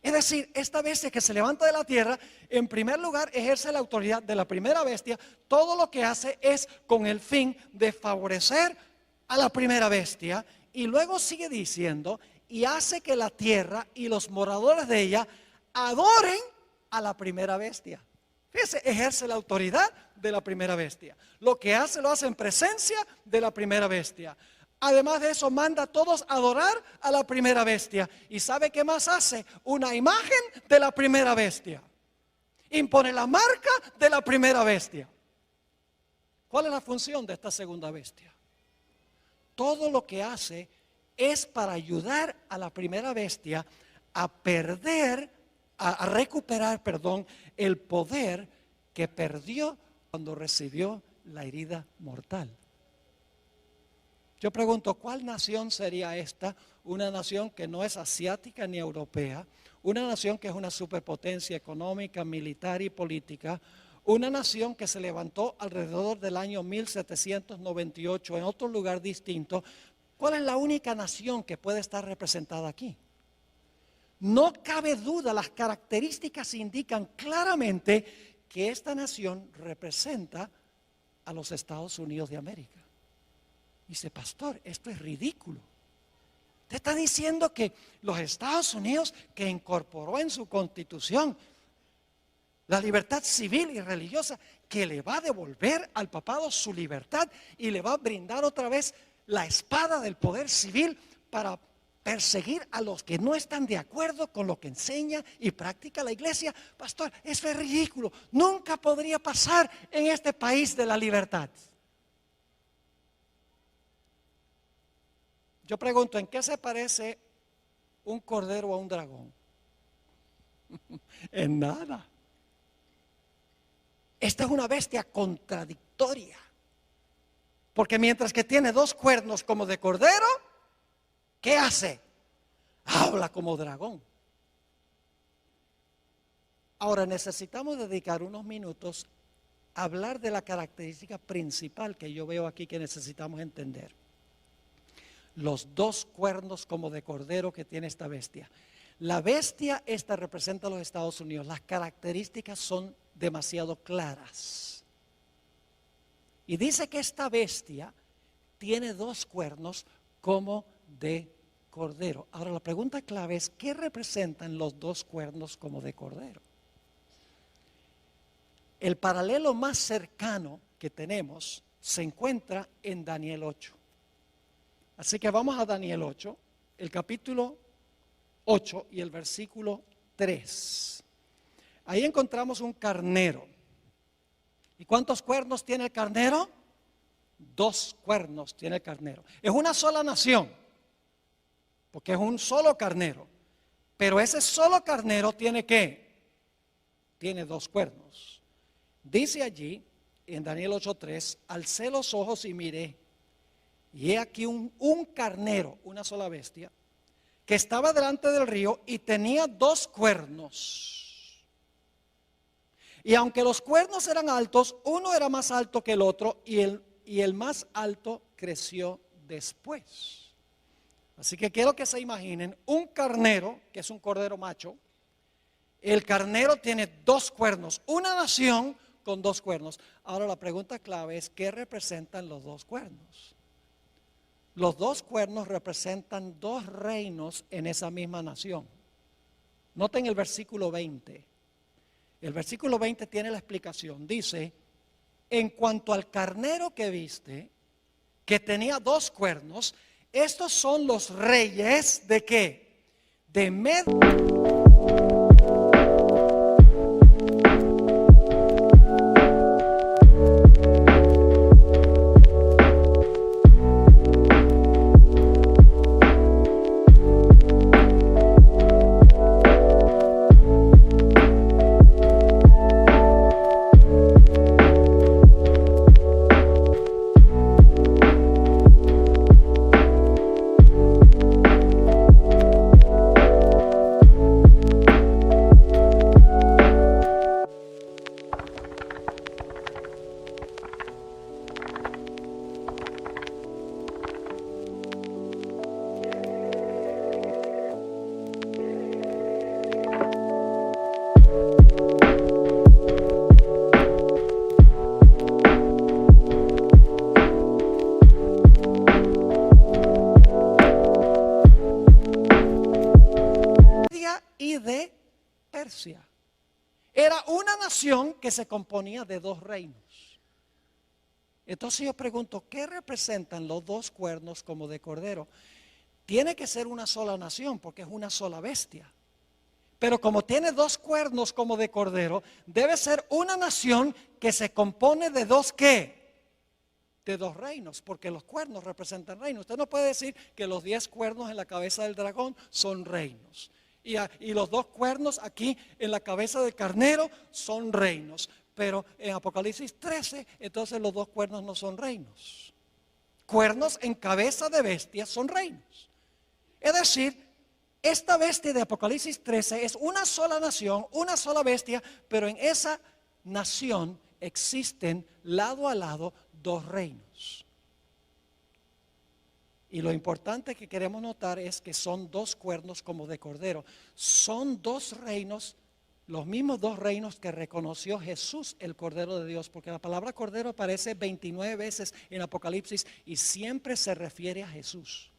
Es decir, esta bestia que se levanta de la tierra, en primer lugar, ejerce la autoridad de la primera bestia. Todo lo que hace es con el fin de favorecer a la primera bestia. Y luego sigue diciendo, y hace que la tierra y los moradores de ella adoren a la primera bestia. Fíjese, ejerce la autoridad de la primera bestia. Lo que hace, lo hace en presencia de la primera bestia. Además de eso, manda a todos a adorar a la primera bestia. ¿Y sabe qué más hace? Una imagen de la primera bestia. Impone la marca de la primera bestia. ¿Cuál es la función de esta segunda bestia? Todo lo que hace es para ayudar a la primera bestia a recuperar, el poder que perdió cuando recibió la herida mortal. Yo pregunto, ¿cuál nación sería esta? Una nación que no es asiática ni europea, una nación que es una superpotencia económica, militar y política, una nación que se levantó alrededor del año 1798 en otro lugar distinto. ¿Cuál es la única nación que puede estar representada aquí? No cabe duda, las características indican claramente que esta nación representa a los Estados Unidos de América. Dice, pastor, esto es ridículo. Usted está diciendo que los Estados Unidos, que incorporó en su constitución la libertad civil y religiosa, que le va a devolver al papado su libertad y le va a brindar otra vez la espada del poder civil para perseguir a los que no están de acuerdo con lo que enseña y practica la iglesia. Pastor, eso es ridículo. Nunca podría pasar en este país de la libertad. Yo pregunto, ¿en qué se parece un cordero a un dragón? En nada. Esta es una bestia contradictoria. Porque mientras que tiene dos cuernos como de cordero, ¿qué hace? Habla como dragón. Ahora necesitamos dedicar unos minutos a hablar de la característica principal que yo veo aquí que necesitamos entender. Los dos cuernos como de cordero que tiene esta bestia. La bestia esta representa a los Estados Unidos. Las características son demasiado claras. Y dice que esta bestia tiene dos cuernos como de cordero. Ahora la pregunta clave es, ¿qué representan los dos cuernos como de cordero? El paralelo más cercano que tenemos se encuentra en Daniel 8. Así que vamos a Daniel 8, el capítulo 8 y el versículo 3. Ahí encontramos un carnero. ¿Y cuántos cuernos tiene el carnero? Dos cuernos tiene el carnero. Es una sola nación, porque es un solo carnero. Pero ese solo carnero tiene ¿qué? Tiene dos cuernos. Dice allí, en Daniel 8:3, alcé los ojos y miré. Y he aquí un carnero, una sola bestia, que estaba delante del río y tenía dos cuernos. Y aunque los cuernos eran altos, uno era más alto que el otro y el más alto creció después. Así que quiero que se imaginen un carnero, que es un cordero macho. El carnero tiene dos cuernos, una nación con dos cuernos. Ahora la pregunta clave es, ¿qué representan los dos cuernos? Los dos cuernos representan dos reinos en esa misma nación. Noten el versículo 20. El versículo 20 tiene la explicación. Dice, en cuanto al carnero que viste, que tenía dos cuernos, estos son los reyes ¿de qué? De Media. Y de Persia. Era una nación que se componía de dos reinos. Entonces yo pregunto, ¿qué representan los dos cuernos como de cordero? Tiene que ser una sola nación porque es una sola bestia. Pero como tiene dos cuernos como de cordero, debe ser una nación que se compone de dos ¿qué? De dos reinos, porque los cuernos representan reinos. Usted no puede decir que los 10 cuernos en la cabeza del dragón son reinos. Y los dos cuernos aquí en la cabeza del carnero son reinos. Pero en Apocalipsis 13, entonces los dos cuernos no son reinos. cuernos en cabeza de bestia son reinos. Es decir, esta bestia de Apocalipsis 13 es una sola nación, una sola bestia, pero en esa nación existen lado a lado dos reinos. Y lo importante que queremos notar es que son dos cuernos como de cordero. Son dos reinos, los mismos dos reinos que reconoció Jesús, el Cordero de Dios, porque la palabra cordero aparece 29 veces en Apocalipsis y siempre se refiere a Jesús.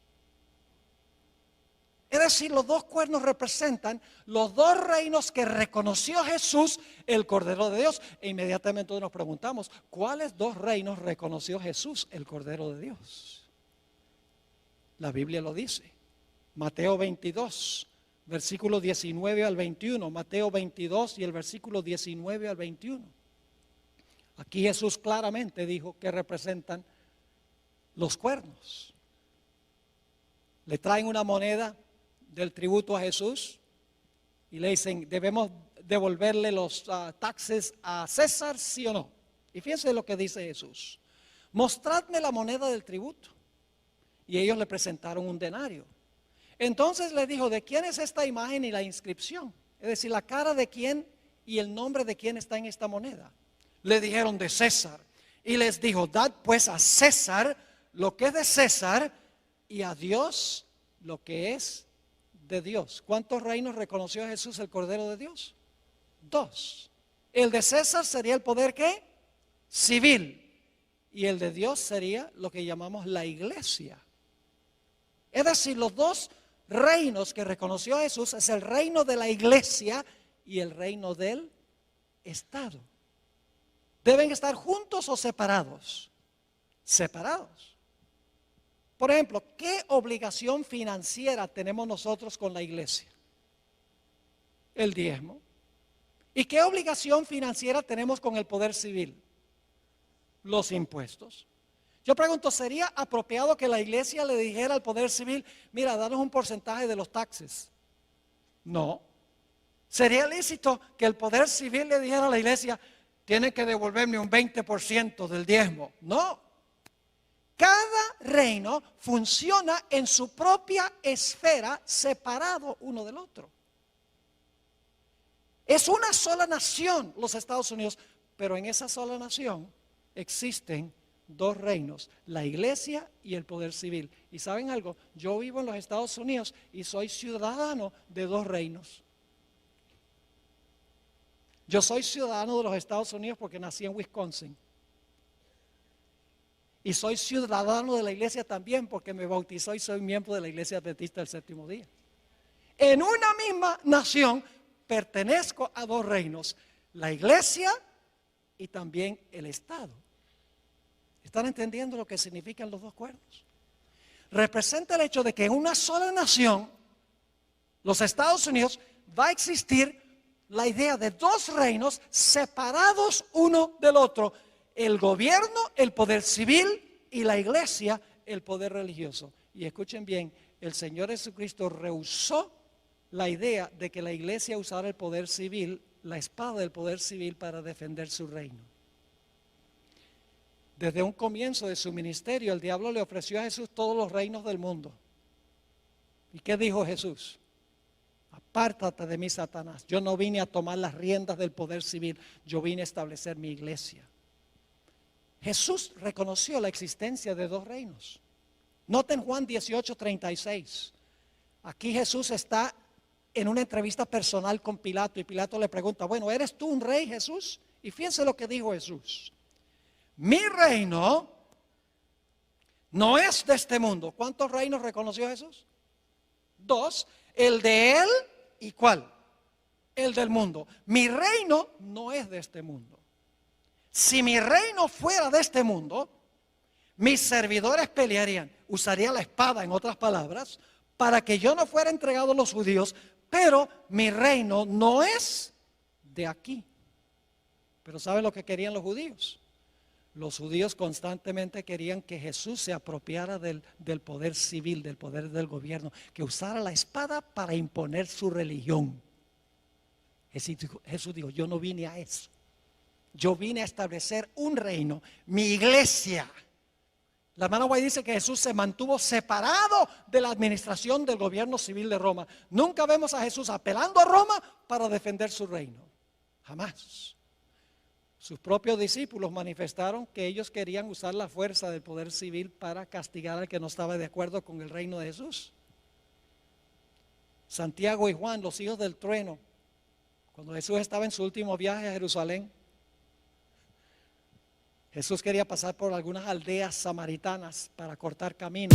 Es decir, los dos cuernos representan los dos reinos que reconoció Jesús, el Cordero de Dios. E inmediatamente nos preguntamos, ¿cuáles dos reinos reconoció Jesús, el Cordero de Dios? La Biblia lo dice. Mateo 22, versículo 19 al 21. Mateo 22 y el versículo 19 al 21. Aquí Jesús claramente dijo que representan los cuernos. Le traen una moneda del tributo a Jesús y le dicen, ¿debemos devolverle los taxes a César, sí o no? Y fíjense lo que dice Jesús: mostradme la moneda del tributo. Y ellos le presentaron un denario. Entonces le dijo, ¿de quién es esta imagen y la inscripción? Es decir, la cara de quién y el nombre de quién está en esta moneda. Le dijeron, de César. Y les dijo, dad pues a César lo que es de César y a Dios lo que es de Dios. ¿Cuántos reinos reconoció Jesús, el Cordero de Dios? Dos. El de César sería el poder, ¿qué? Civil. Y el de Dios sería lo que llamamos la iglesia. Es decir, los dos reinos que reconoció Jesús es el reino de la iglesia y el reino del Estado. ¿Deben estar juntos o separados? Separados. Por ejemplo, ¿qué obligación financiera tenemos nosotros con la iglesia? El diezmo. ¿Y qué obligación financiera tenemos con el poder civil? Los impuestos. Yo pregunto, ¿sería apropiado que la iglesia le dijera al poder civil, mira, danos un porcentaje de los taxes? No. ¿Sería lícito que el poder civil le dijera a la iglesia, tiene que devolverme un 20% del diezmo? No. Cada reino funciona en su propia esfera, separado uno del otro. Es una sola nación, los Estados Unidos, pero en esa sola nación existen dos reinos, la iglesia y el poder civil. Y ¿saben algo? Yo vivo en los Estados Unidos y soy ciudadano de dos reinos. Yo soy ciudadano de los Estados Unidos porque nací en Wisconsin. Y soy ciudadano de la iglesia también porque me bautizó y soy miembro de la iglesia adventista del séptimo día. En una misma nación pertenezco a dos reinos, la iglesia y también el Estado. ¿Están entendiendo lo que significan los dos cuernos? Representa el hecho de que en una sola nación, los Estados Unidos, va a existir la idea de dos reinos separados uno del otro. El gobierno, el poder civil, y la iglesia, el poder religioso. Y escuchen bien, el Señor Jesucristo rehusó la idea de que la iglesia usara el poder civil, la espada del poder civil, para defender su reino. Desde un comienzo de su ministerio, el diablo le ofreció a Jesús todos los reinos del mundo. ¿Y qué dijo Jesús? Apártate de mí, Satanás. Yo no vine a tomar las riendas del poder civil, yo vine a establecer mi iglesia. Jesús reconoció la existencia de dos reinos. Noten Juan 18:36. Aquí Jesús está en una entrevista personal con Pilato y Pilato le pregunta, bueno, ¿eres tú un rey, Jesús? Y fíjense lo que dijo Jesús. Mi reino no es de este mundo. ¿Cuántos reinos reconoció Jesús? Dos. El de él y ¿cuál? El del mundo. Mi reino no es de este mundo. Si mi reino fuera de este mundo, mis servidores pelearían, usaría la espada, en otras palabras, para que yo no fuera entregado a los judíos, pero mi reino no es de aquí. Pero ¿saben lo que querían los judíos? Los judíos constantemente querían que Jesús se apropiara del poder civil, del poder del gobierno, que usara la espada para imponer su religión. Jesús dijo, yo no vine a eso. Yo vine a establecer un reino, mi iglesia. La hermana White dice que Jesús se mantuvo separado de la administración del gobierno civil de Roma. Nunca vemos a Jesús apelando a Roma para defender su reino. Jamás. Sus propios discípulos manifestaron que ellos querían usar la fuerza del poder civil para castigar al que no estaba de acuerdo con el reino de Jesús. Santiago y Juan, los hijos del trueno, cuando Jesús estaba en su último viaje a Jerusalén, Jesús quería pasar por algunas aldeas samaritanas para cortar camino.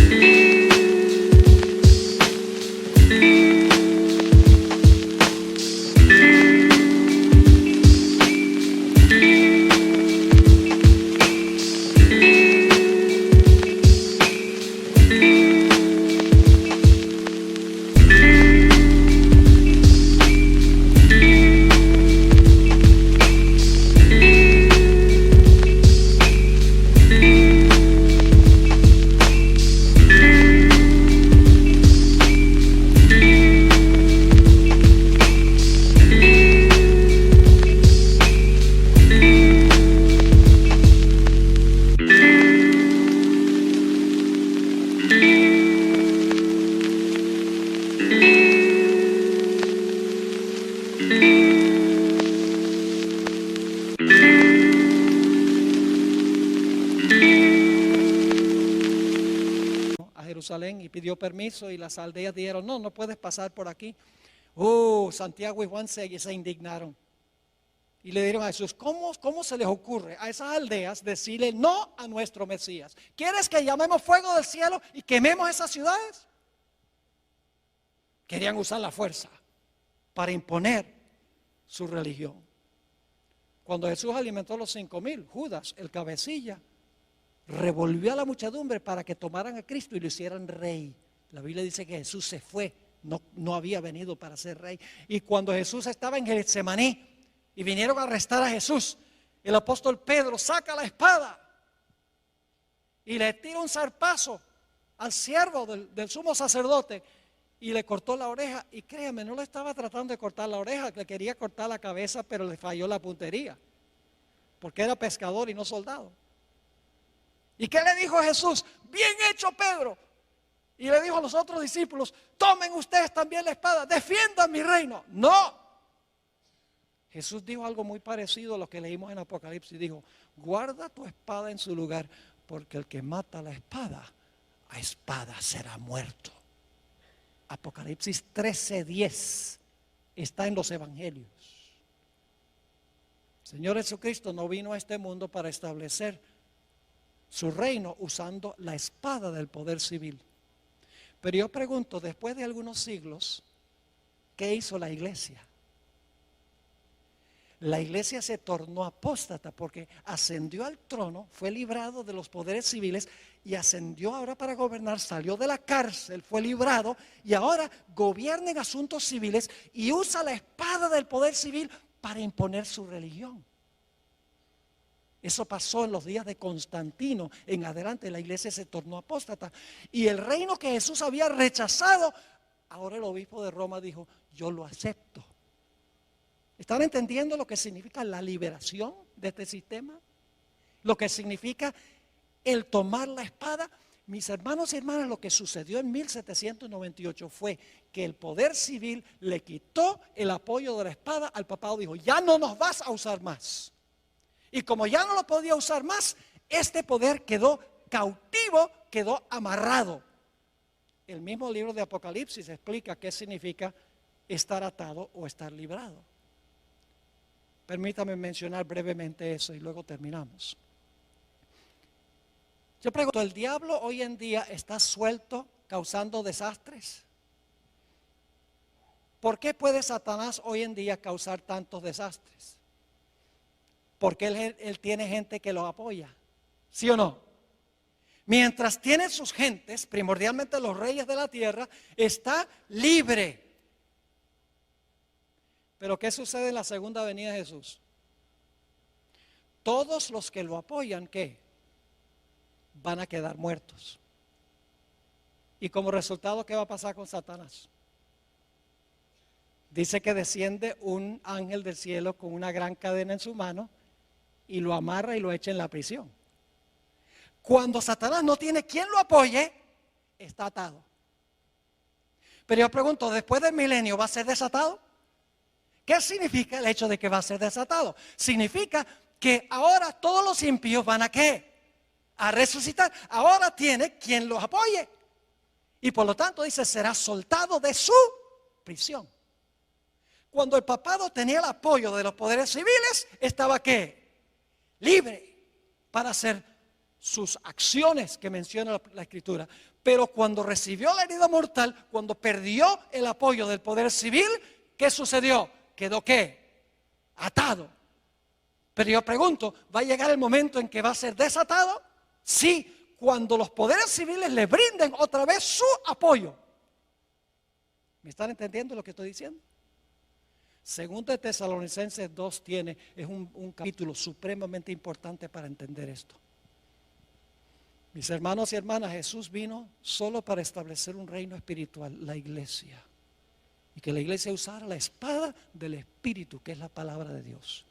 Jerusalén y pidió permiso y las aldeas dijeron, no, no puedes pasar por aquí. Santiago y Juan se indignaron y le dijeron a Jesús, ¿cómo se les ocurre a esas aldeas decirle no a nuestro Mesías? ¿Quieres que llamemos fuego del cielo y quememos esas ciudades? Querían usar la fuerza para imponer su religión. Cuando Jesús alimentó a los 5,000, Judas, el cabecilla, revolvió a la muchedumbre para que tomaran a Cristo y lo hicieran rey. La Biblia dice que Jesús se fue, no había venido para ser rey. Y cuando Jesús estaba en Getsemaní y vinieron a arrestar a Jesús, el apóstol Pedro saca la espada y le tira un zarpazo al siervo del sumo sacerdote y le cortó la oreja. Y créame, no le estaba tratando de cortar la oreja, le quería cortar la cabeza, pero le falló la puntería, porque era pescador y no soldado. ¿Y qué le dijo Jesús? Bien hecho, Pedro. Y le dijo a los otros discípulos, tomen ustedes también la espada, defiendan mi reino. No. Jesús dijo algo muy parecido a lo que leímos en Apocalipsis. Dijo, guarda tu espada en su lugar, porque el que mata la espada, a espada será muerto. Apocalipsis 13:10 está en los evangelios. El Señor Jesucristo no vino a este mundo para establecer su reino usando la espada del poder civil. Pero yo pregunto, después de algunos siglos, ¿qué hizo la iglesia? La iglesia se tornó apóstata porque ascendió al trono, fue librado de los poderes civiles y ascendió ahora para gobernar, salió de la cárcel, fue librado y ahora gobierna en asuntos civiles y usa la espada del poder civil para imponer su religión. Eso pasó en los días de Constantino. En adelante la iglesia se tornó apóstata. Y el reino que Jesús había rechazado, ahora el obispo de Roma dijo, yo lo acepto. ¿Están entendiendo lo que significa la liberación de este sistema? Lo que significa el tomar la espada. Mis hermanos y hermanas, lo que sucedió en 1798 fue que el poder civil le quitó el apoyo de la espada al papado. Dijo, ya no nos vas a usar más. Y como ya no lo podía usar más, este poder quedó cautivo, quedó amarrado. El mismo libro de Apocalipsis explica qué significa estar atado o estar librado. Permítame mencionar brevemente eso y luego terminamos. Yo pregunto, ¿el diablo hoy en día está suelto causando desastres? ¿Por qué puede Satanás hoy en día causar tantos desastres? Porque él tiene gente que lo apoya, ¿sí o no? Mientras tiene sus gentes, primordialmente los reyes de la tierra, está libre. Pero ¿qué sucede en la segunda venida de Jesús? Todos los que lo apoyan, ¿qué? Van a quedar muertos. Y como resultado, ¿qué va a pasar con Satanás? Dice que desciende un ángel del cielo con una gran cadena en su mano y lo amarra y lo echa en la prisión. Cuando Satanás no tiene quien lo apoye, está atado. Pero yo pregunto, ¿después del milenio va a ser desatado? ¿Qué significa el hecho de que va a ser desatado? Significa que ahora todos los impíos van a ¿qué? A resucitar. Ahora tiene quien los apoye. Y por lo tanto dice, será soltado de su prisión. Cuando el papado tenía el apoyo de los poderes civiles, estaba ¿qué? Libre para hacer sus acciones que menciona la Escritura. Pero cuando recibió la herida mortal, cuando perdió el apoyo del poder civil, ¿qué sucedió? Quedó ¿qué? Atado. Pero yo pregunto, ¿va a llegar el momento en que va a ser desatado? Sí, cuando los poderes civiles le brinden otra vez su apoyo. ¿Me están entendiendo lo que estoy diciendo? Segundo de Tesalonicenses 2 es un capítulo supremamente importante para entender esto. Mis hermanos y hermanas, Jesús vino solo para establecer un reino espiritual, la iglesia. Y que la iglesia usara la espada del Espíritu, que es la palabra de Dios.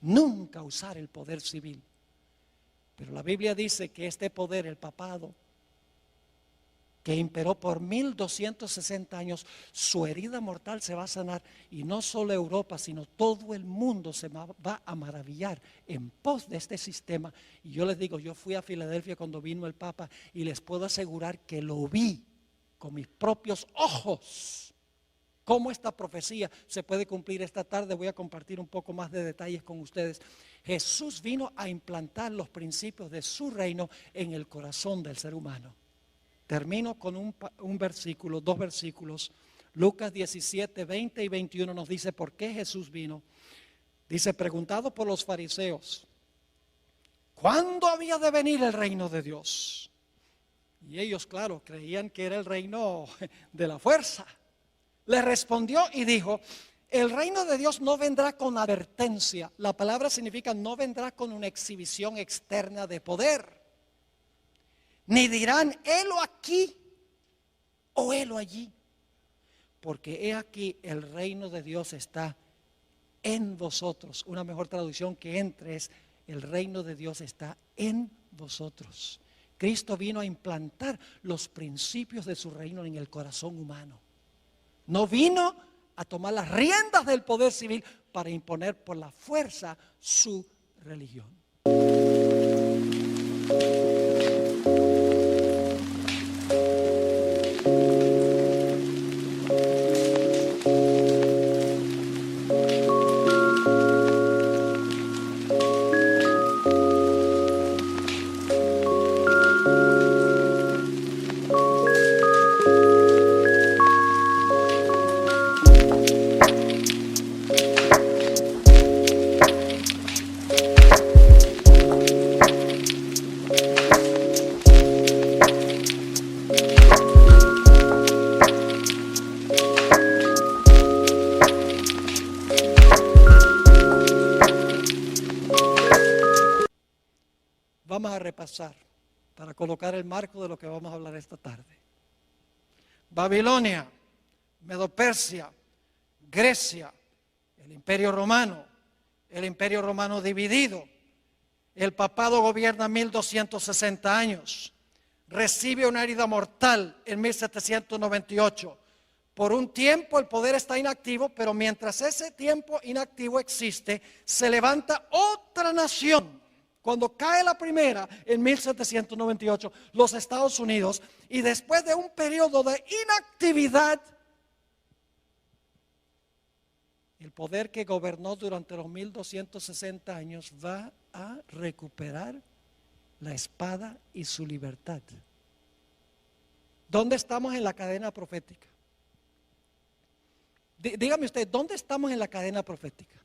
Nunca usar el poder civil. Pero la Biblia dice que este poder, el papado, que imperó por 1260 años, su herida mortal se va a sanar. Y no solo Europa, sino todo el mundo se va a maravillar en pos de este sistema. Y yo les digo, yo fui a Filadelfia cuando vino el Papa y les puedo asegurar que lo vi con mis propios ojos. Cómo esta profecía se puede cumplir. Esta tarde voy a compartir un poco más de detalles con ustedes. Jesús vino a implantar los principios de su reino en el corazón del ser humano. Termino con un versículo, dos versículos. Lucas 17, 20 y 21 nos dice por qué Jesús vino. Dice, preguntado por los fariseos, ¿cuándo había de venir el reino de Dios? Y ellos, claro, creían que era el reino de la fuerza. Le respondió y dijo, el reino de Dios no vendrá con advertencia. La palabra significa no vendrá con una exhibición externa de poder. Ni dirán, helo aquí o helo allí. Porque he aquí el reino de Dios está en vosotros. Una mejor traducción que entre es, el reino de Dios está en vosotros. Cristo vino a implantar los principios de su reino en el corazón humano. No vino a tomar las riendas del poder civil para imponer por la fuerza su religión. Vamos a repasar para colocar el marco de lo que vamos a hablar esta tarde. Babilonia, Medo-Persia, Grecia, el Imperio Romano dividido. El papado gobierna 1260 años. Recibe una herida mortal en 1798. Por un tiempo el poder está inactivo, pero mientras ese tiempo inactivo existe, se levanta otra nación. Cuando cae la primera en 1798, los Estados Unidos, y después de un periodo de inactividad, el poder que gobernó durante los 1260 años va a recuperar la espada y su libertad. ¿Dónde estamos en la cadena profética? Dígame usted, ¿dónde estamos en la cadena profética?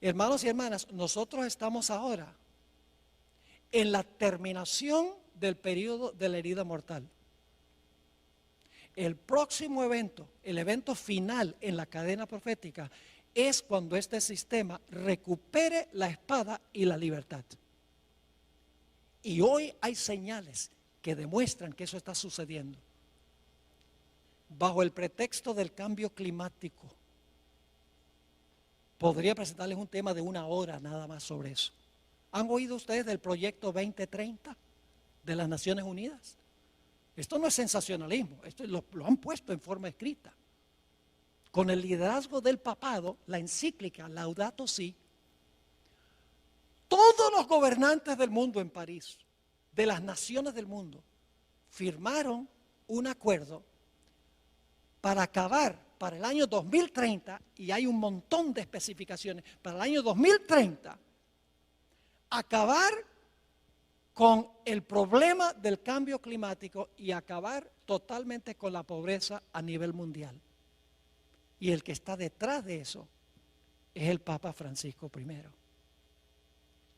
Hermanos y hermanas, nosotros estamos ahora en la terminación del periodo de la herida mortal. El próximo evento, el evento final en la cadena profética, es cuando este sistema recupere la espada y la libertad. Y hoy hay señales que demuestran que eso está sucediendo. Bajo el pretexto del cambio climático, podría presentarles un tema de 1 hora nada más sobre eso. ¿Han oído ustedes del proyecto 2030? de las Naciones Unidas. Esto no es sensacionalismo, esto lo han puesto en forma escrita. Con el liderazgo del papado, la encíclica Laudato Si, todos los gobernantes del mundo en París, de las naciones del mundo, firmaron un acuerdo para acabar para el año 2030, y hay un montón de especificaciones, para el año 2030, acabar con el problema del cambio climático y acabar totalmente con la pobreza a nivel mundial. Y el que está detrás de eso es el Papa Francisco I.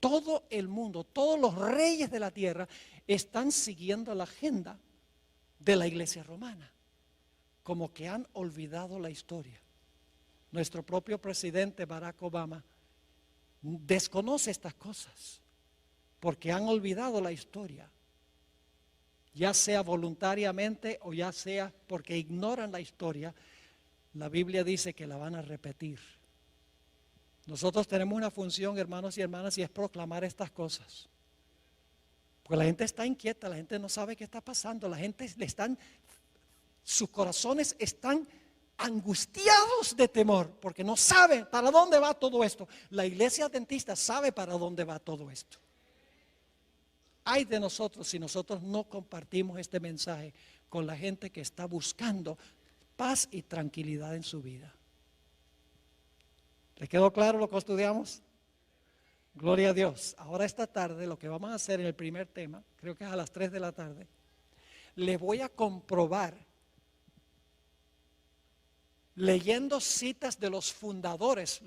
Todo el mundo, todos los reyes de la tierra están siguiendo la agenda de la Iglesia romana, como que han olvidado la historia. Nuestro propio presidente Barack Obama desconoce estas cosas porque han olvidado la historia, ya sea voluntariamente o ya sea porque ignoran la historia. La Biblia dice que la van a repetir. Nosotros tenemos una función, hermanos y hermanas, y es proclamar estas cosas. Porque la gente está inquieta, la gente no sabe qué está pasando, la gente sus corazones están angustiados de temor, porque no saben para dónde va todo esto. La iglesia adventista sabe para dónde va todo esto. Ay de nosotros si nosotros no compartimos este mensaje con la gente que está buscando paz y tranquilidad en su vida. ¿Le quedó claro lo que estudiamos? Gloria a Dios. Ahora esta tarde lo que vamos a hacer en el primer tema, creo que es a las 3 de la tarde, les voy a comprobar, leyendo citas de los fundadores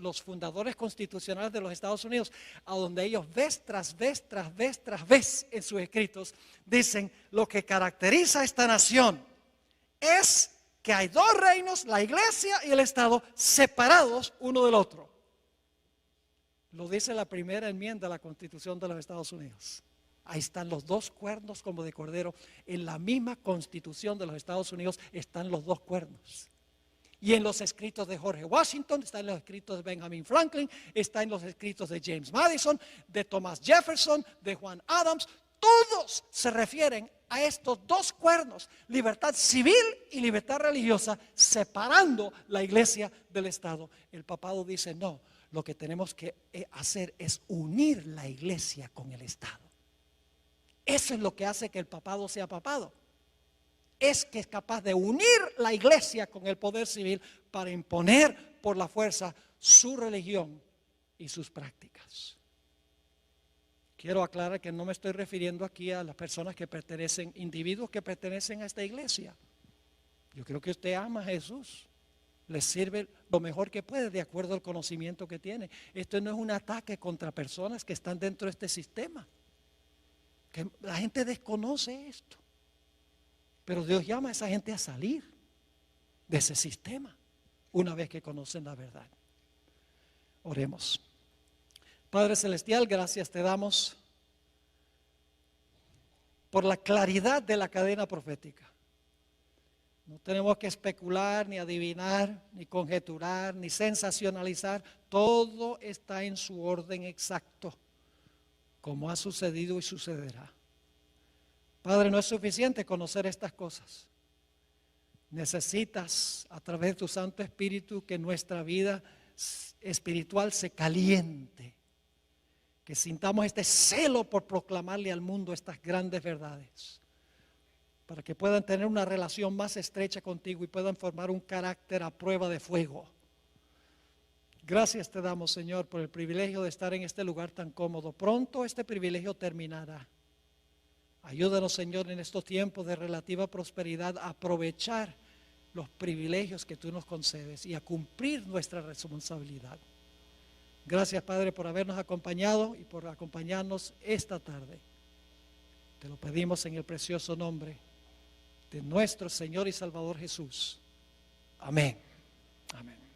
constitucionales de los Estados Unidos, a donde ellos vez tras vez en sus escritos dicen: lo que caracteriza a esta nación es que hay dos reinos, la iglesia y el Estado, separados uno del otro. Lo dice la primera enmienda de la Constitución de los Estados Unidos. Ahí están los dos cuernos como de cordero. En la misma Constitución de los Estados Unidos están los dos cuernos. Y en los escritos de George Washington, está en los escritos de Benjamin Franklin, está en los escritos de James Madison, de Thomas Jefferson, de Juan Adams. Todos se refieren a estos dos cuernos: libertad civil y libertad religiosa, separando la iglesia del Estado. El papado dice: no, lo que tenemos que hacer es unir la iglesia con el Estado. Eso es lo que hace que el papado sea papado. Es que es capaz de unir la iglesia con el poder civil para imponer por la fuerza su religión y sus prácticas. Quiero aclarar que no me estoy refiriendo aquí a las personas que pertenecen, individuos que pertenecen a esta iglesia. Yo creo que usted ama a Jesús, le sirve lo mejor que puede de acuerdo al conocimiento que tiene. Esto no es un ataque contra personas que están dentro de este sistema, que la gente desconoce esto. Pero Dios llama a esa gente a salir de ese sistema una vez que conocen la verdad. Oremos. Padre Celestial, gracias te damos por la claridad de la cadena profética. No tenemos que especular, ni adivinar, ni conjeturar, ni sensacionalizar. Todo está en su orden exacto, como ha sucedido y sucederá. Padre, no es suficiente conocer estas cosas. Necesitas, a través de tu Santo Espíritu, que nuestra vida espiritual se caliente, que sintamos este celo por proclamarle al mundo estas grandes verdades, para que puedan tener una relación más estrecha contigo y puedan formar un carácter a prueba de fuego. Gracias te damos, Señor, por el privilegio de estar en este lugar tan cómodo. Pronto este privilegio terminará. Ayúdanos, Señor, en estos tiempos de relativa prosperidad a aprovechar los privilegios que tú nos concedes y a cumplir nuestra responsabilidad. Gracias, Padre, por habernos acompañado y por acompañarnos esta tarde. Te lo pedimos en el precioso nombre de nuestro Señor y Salvador Jesús. Amén. Amén.